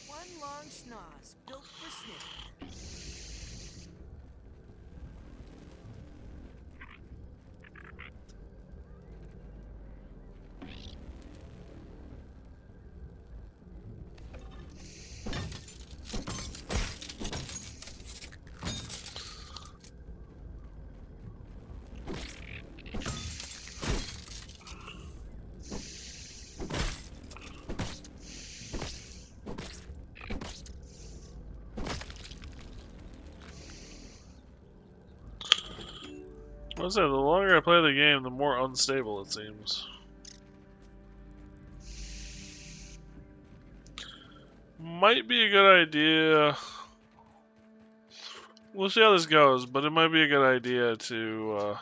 One long schnoz built for sniffing. What's that? The longer I play the game, the more unstable it seems. Might be a good idea. We'll see how this goes, but it might be a good idea to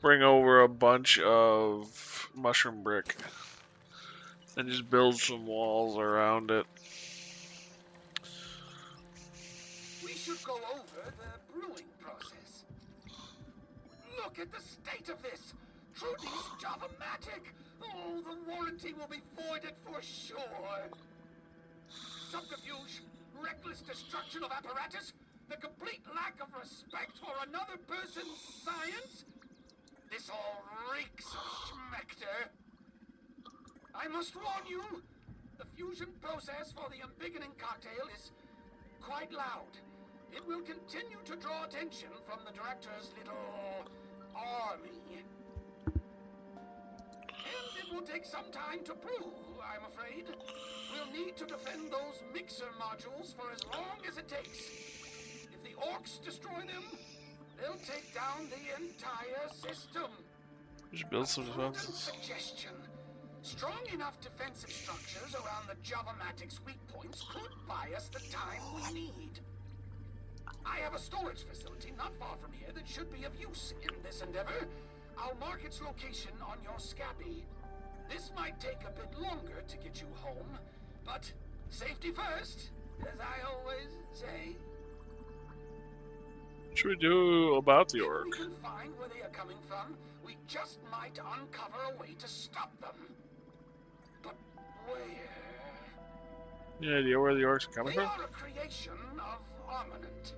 bring over a bunch of mushroom brick and just build some walls around it. We should go over the brewing process. Look at the state of this. Trudy's Java-matic. Oh, the warranty will be voided for sure. Subterfuge, reckless destruction of apparatus, the complete lack of respect for another person's science. This all reeks of Schmecter. I must warn you, the fusion process for the embiggening cocktail is quite loud. It will continue to draw attention from the director's little army. And it will take some time to prove, I'm afraid. We'll need to defend those mixer modules for as long as it takes. If the orcs destroy them, they'll take down the entire system. We should build some Prudent defenses. suggestion. Strong enough defensive structures around the Java-Matic's weak points could buy us the time we need. I have a storage facility not far from here that should be of use in this endeavor. I'll mark its location on your Scabby. This might take a bit longer to get you home, but safety first, as I always say. What should we do about the If orc? we can find where they are coming from, we just might uncover a way to stop them. But where? Any idea where the orcs are coming They from? are a creation of Armament.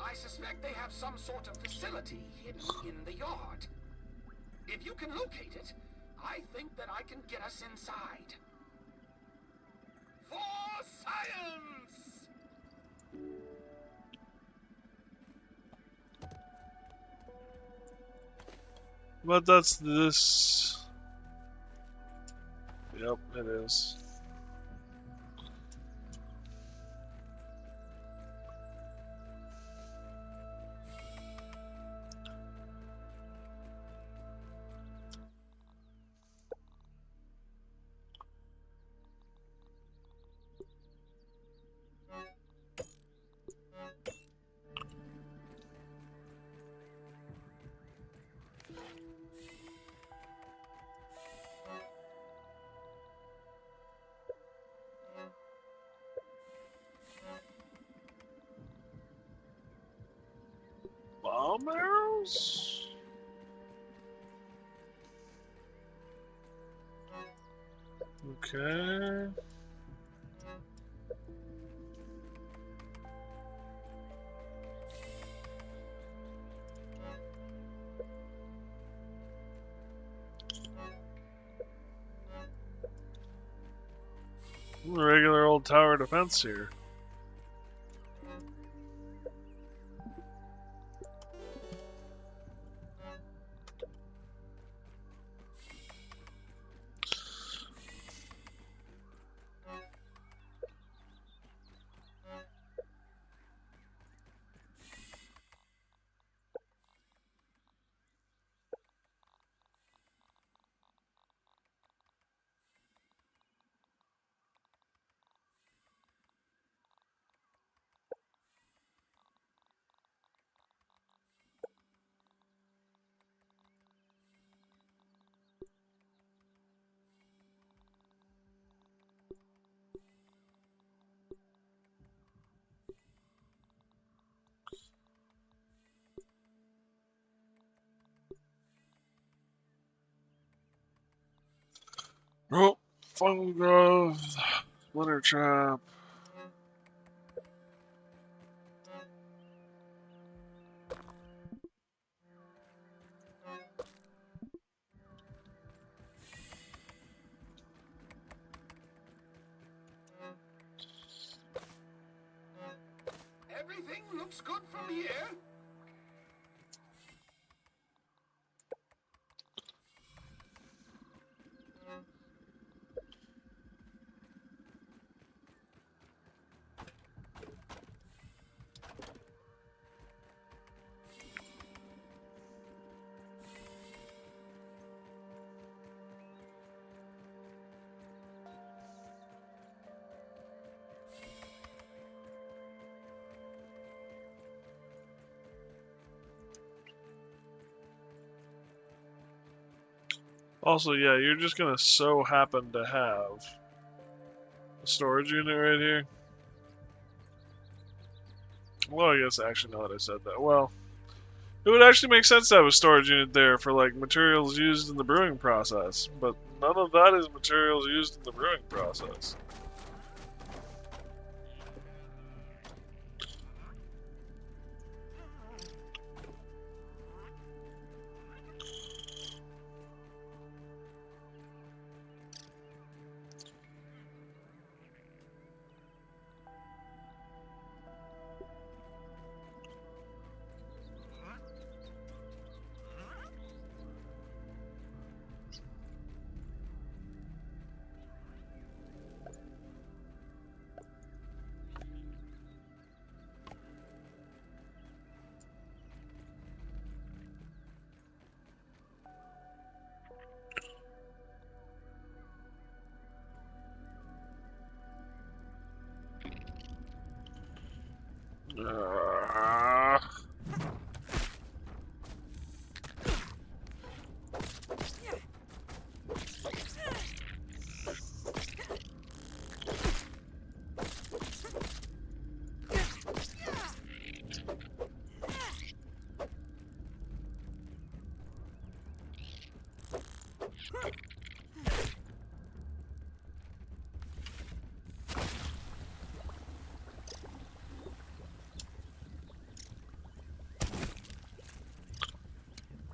I suspect they have some sort of facility hidden in the yard. If you can locate it, I think that I can get us inside. For science! But that's this. Yep, it is. Bomb arrows? Okay. Regular old tower defense here. Oh, Fungal Grove, Winter Trap. Everything looks good from here. Also, yeah, you're just gonna so happen to have a storage unit right here. Well, I guess actually, now that I said that, well, it would actually make sense to have a storage unit there for like materials used in the brewing process, but none of that is materials used in the brewing process.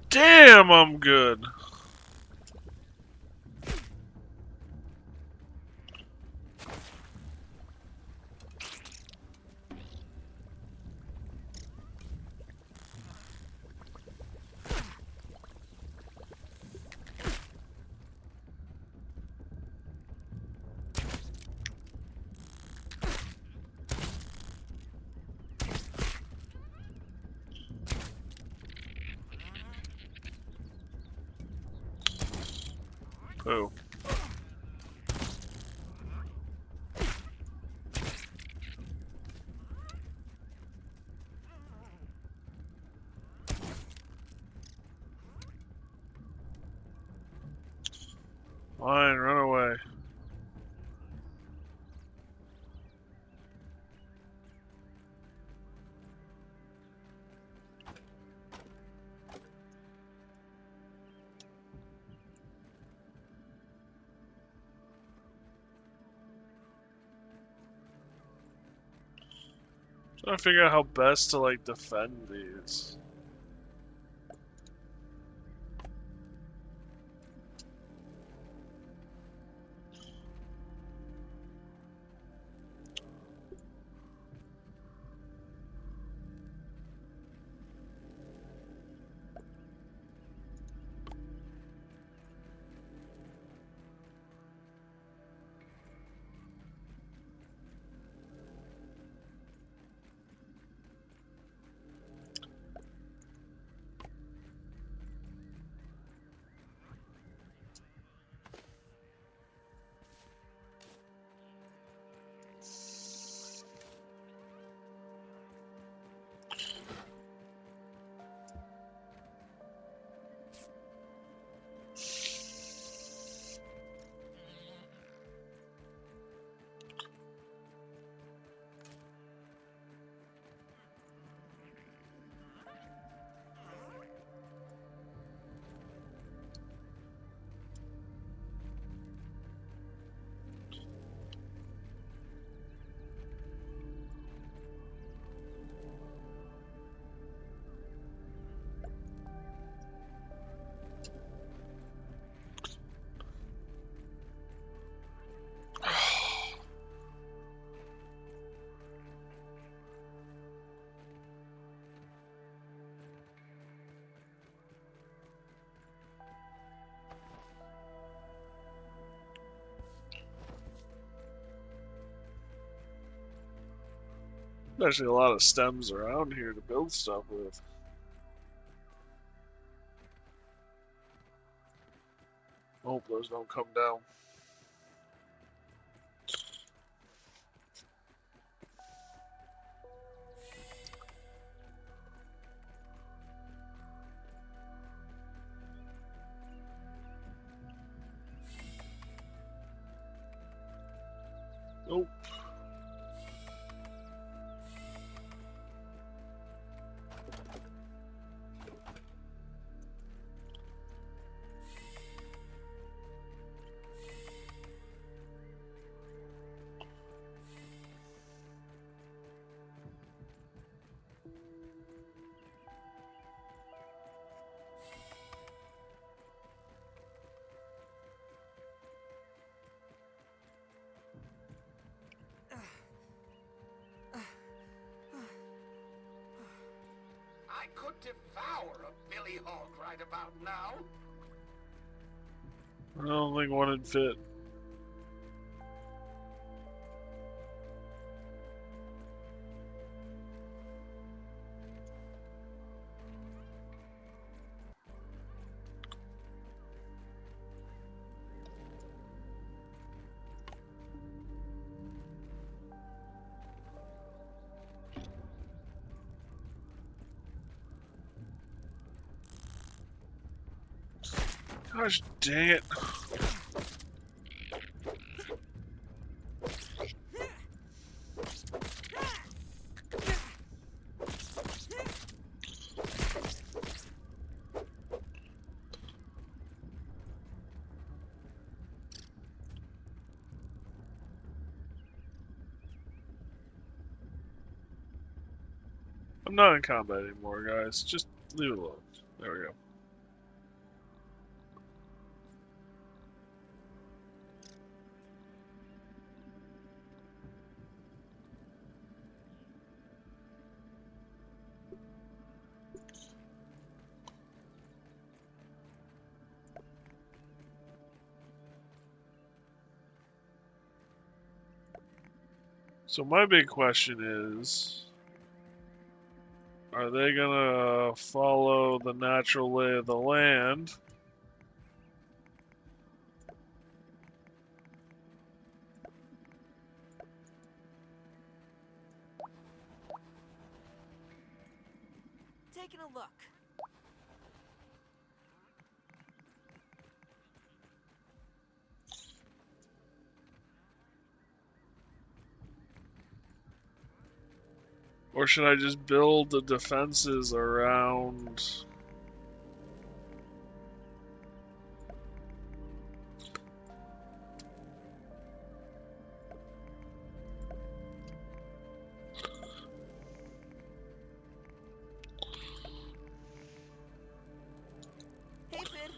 Damn, I'm good. Oh. Fine, run away. Trying to figure out how best to like defend these. There's actually a lot of stems around here to build stuff with. Hope those don't come down. Nope. I could devour a Billy Hog right about now. I don't think one would fit. Gosh dang it. I'm not in combat anymore, guys. Just leave it alone. There we go. So my big question is, are they gonna follow the natural lay of the land? Taking a look. Or should I just build the defenses around... Hey, Finn.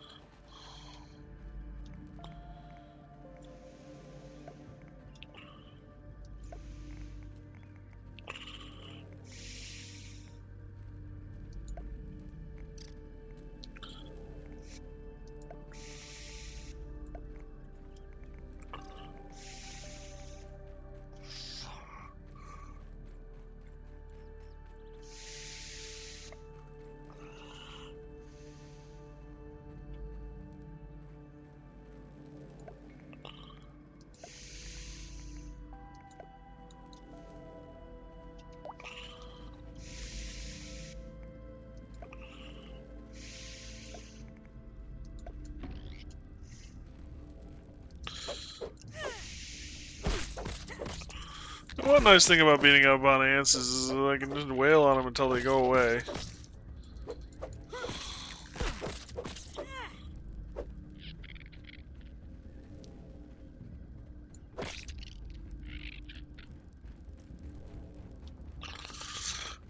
One nice thing about beating up on ants is I can just wail on them until they go away.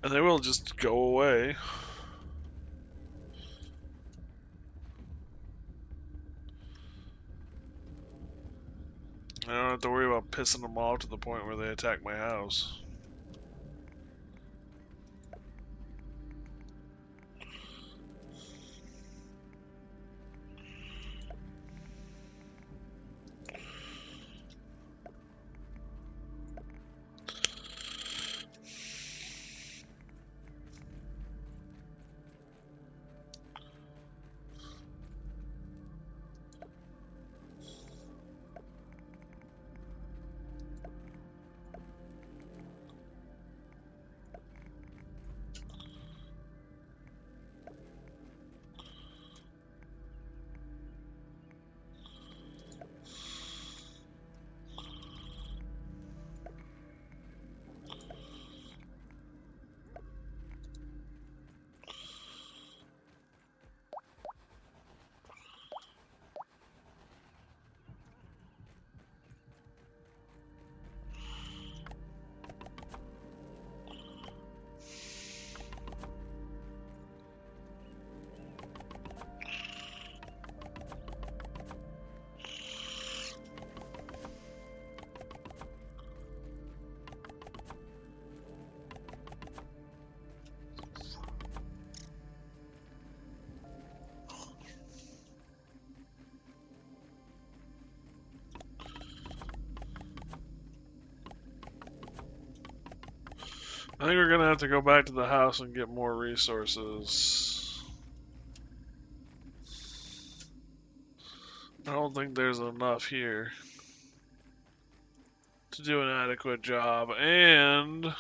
And they will just go away. I don't have to worry about pissing them off to the point where they attack my house. I think we're gonna have to go back to the house and get more resources. I don't think there's enough here to do an adequate job, and if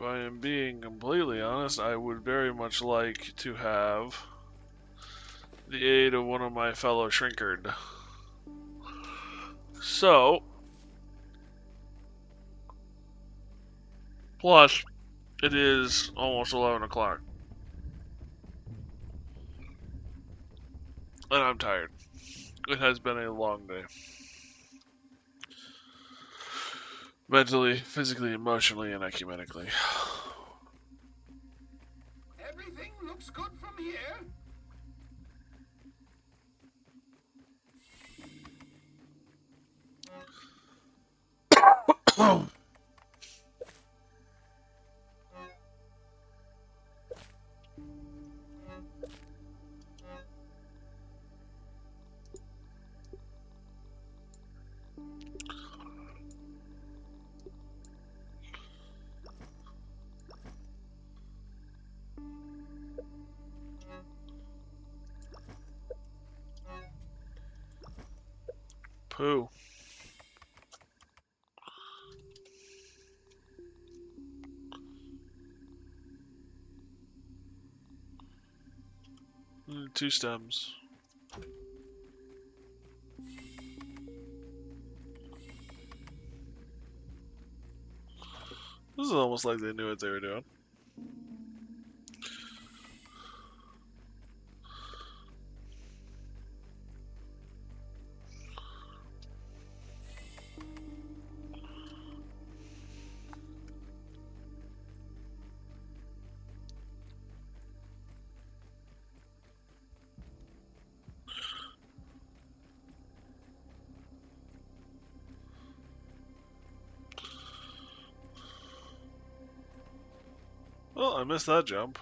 I am being completely honest, I would very much like to have the aid of one of my fellow shrinkard. So, plus, it is almost 11 o'clock. And I'm tired. It has been a long day. Mentally, physically, emotionally, and ecumenically. Everything looks good from here. Pooh. Two stems. This is almost like they knew what they were doing. Well, I missed that jump.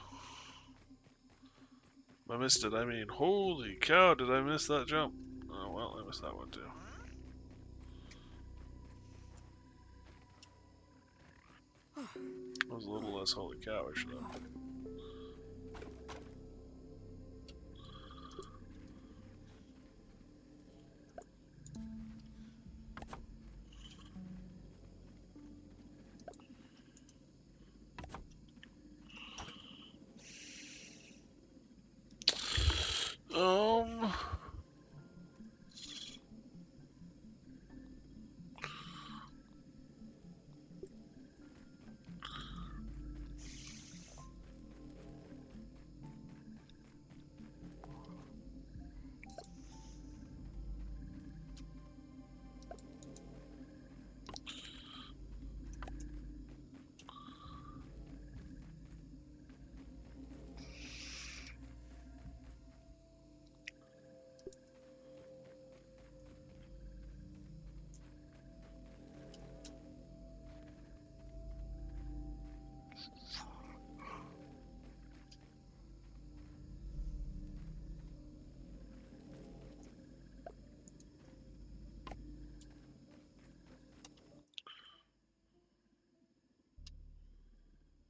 I missed it. I mean, holy cow, did I miss that jump? Oh, well, I missed that one too. That was a little less holy cowish, though. Um...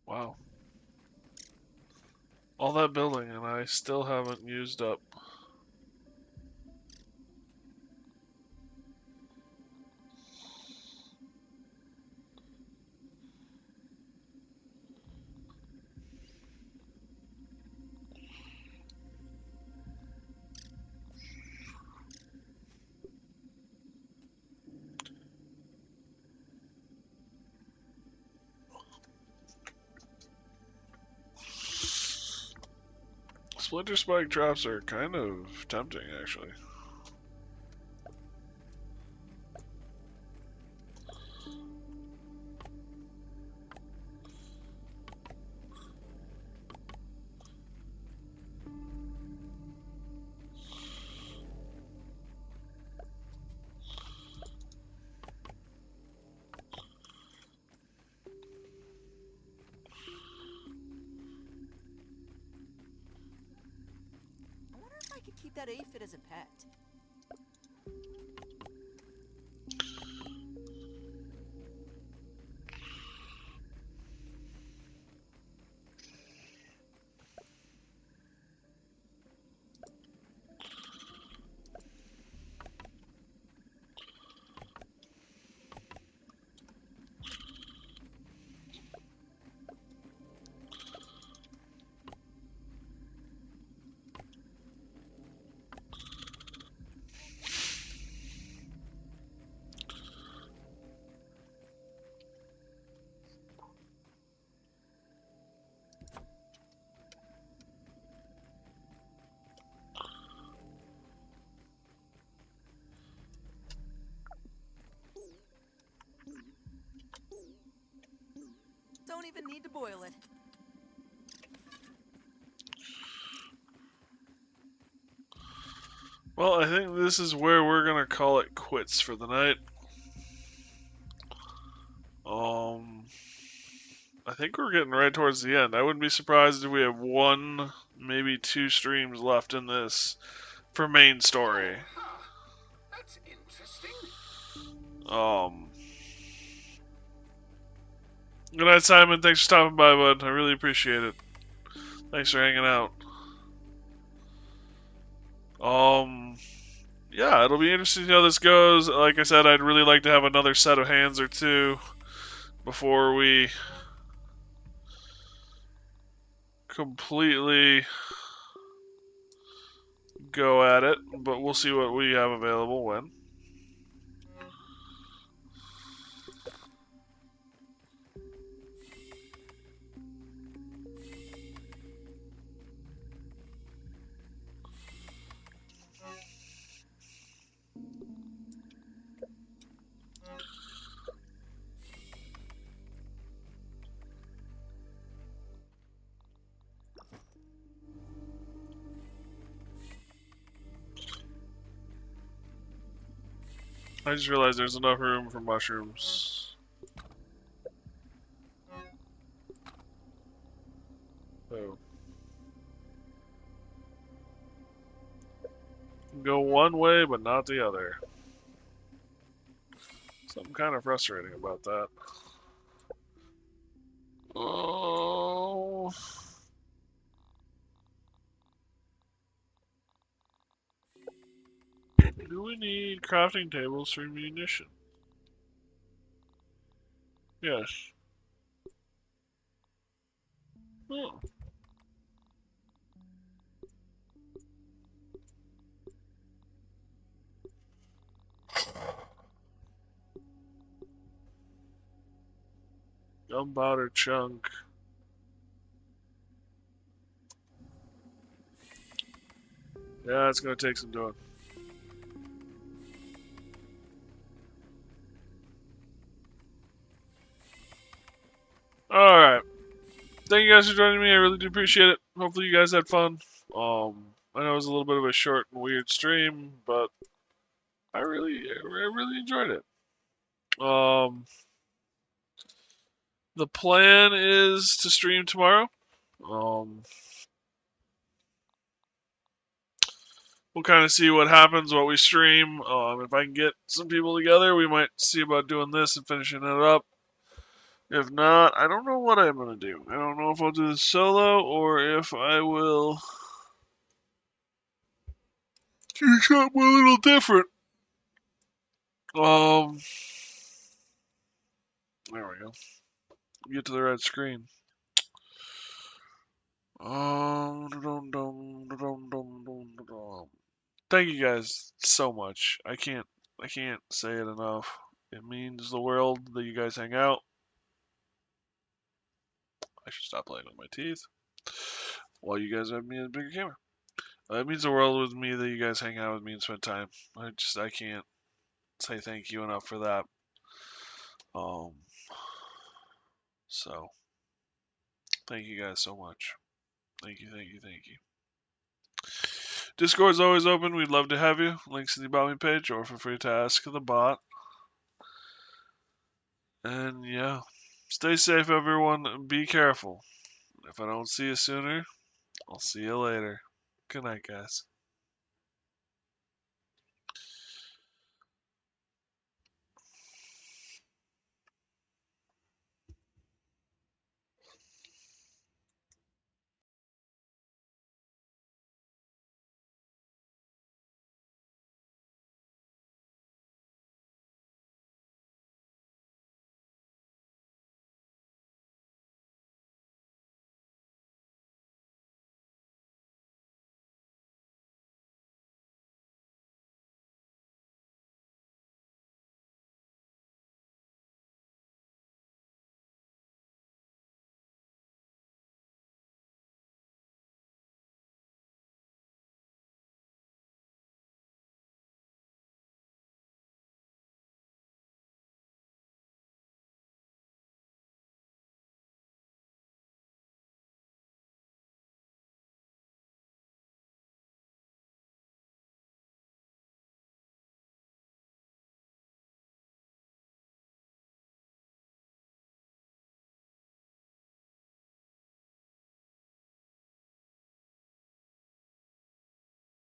Wow. All that building and I still haven't used up. Splinter spike traps are kind of tempting, actually. I wonder if I could keep that aphid as a pet. don't even need to boil it. Well, I think this is where we're gonna call it quits for the night. I think we're getting right towards the end. I wouldn't be surprised if we have 1, maybe 2 streams left in this for main story. Huh. That's interesting. Good night, Simon. Thanks for stopping by, bud. I really appreciate it. Thanks for hanging out. Yeah, it'll be interesting to see how this goes. Like I said, I'd really like to have another set of hands or two before we completely go at it, but we'll see what we have available when. I just realized there's enough room for mushrooms. So. Go one way, but not the other. Something kind of frustrating about that. Oh. Do we need crafting tables for munition? Yes. Oh. Gunpowder chunk. Yeah, it's gonna take some doing. Alright. Thank you guys for joining me. I really do appreciate it. Hopefully you guys had fun. I know it was a little bit of a short and weird stream, but I really enjoyed it. The plan is to stream tomorrow. We'll kind of see what happens, what we stream. If I can get some people together, we might see about doing this and finishing it up. If not, I don't know what I'm going to do. I don't know if I'll do this solo or if I will do something a little different. There we go. Get to the right screen. Thank you guys so much. I can't say it enough. It means the world that you guys hang out. I should stop playing with my teeth while you guys have me in a bigger camera. It means the world with me that you guys hang out with me and spend time. I can't say thank you enough for that. So thank you guys so much. Thank you. Discord's always open. We'd love to have you. Links in the About Me page, or feel free to ask the bot. And yeah, stay safe, everyone. Be careful. If I don't see you sooner, I'll see you later. Good night, guys.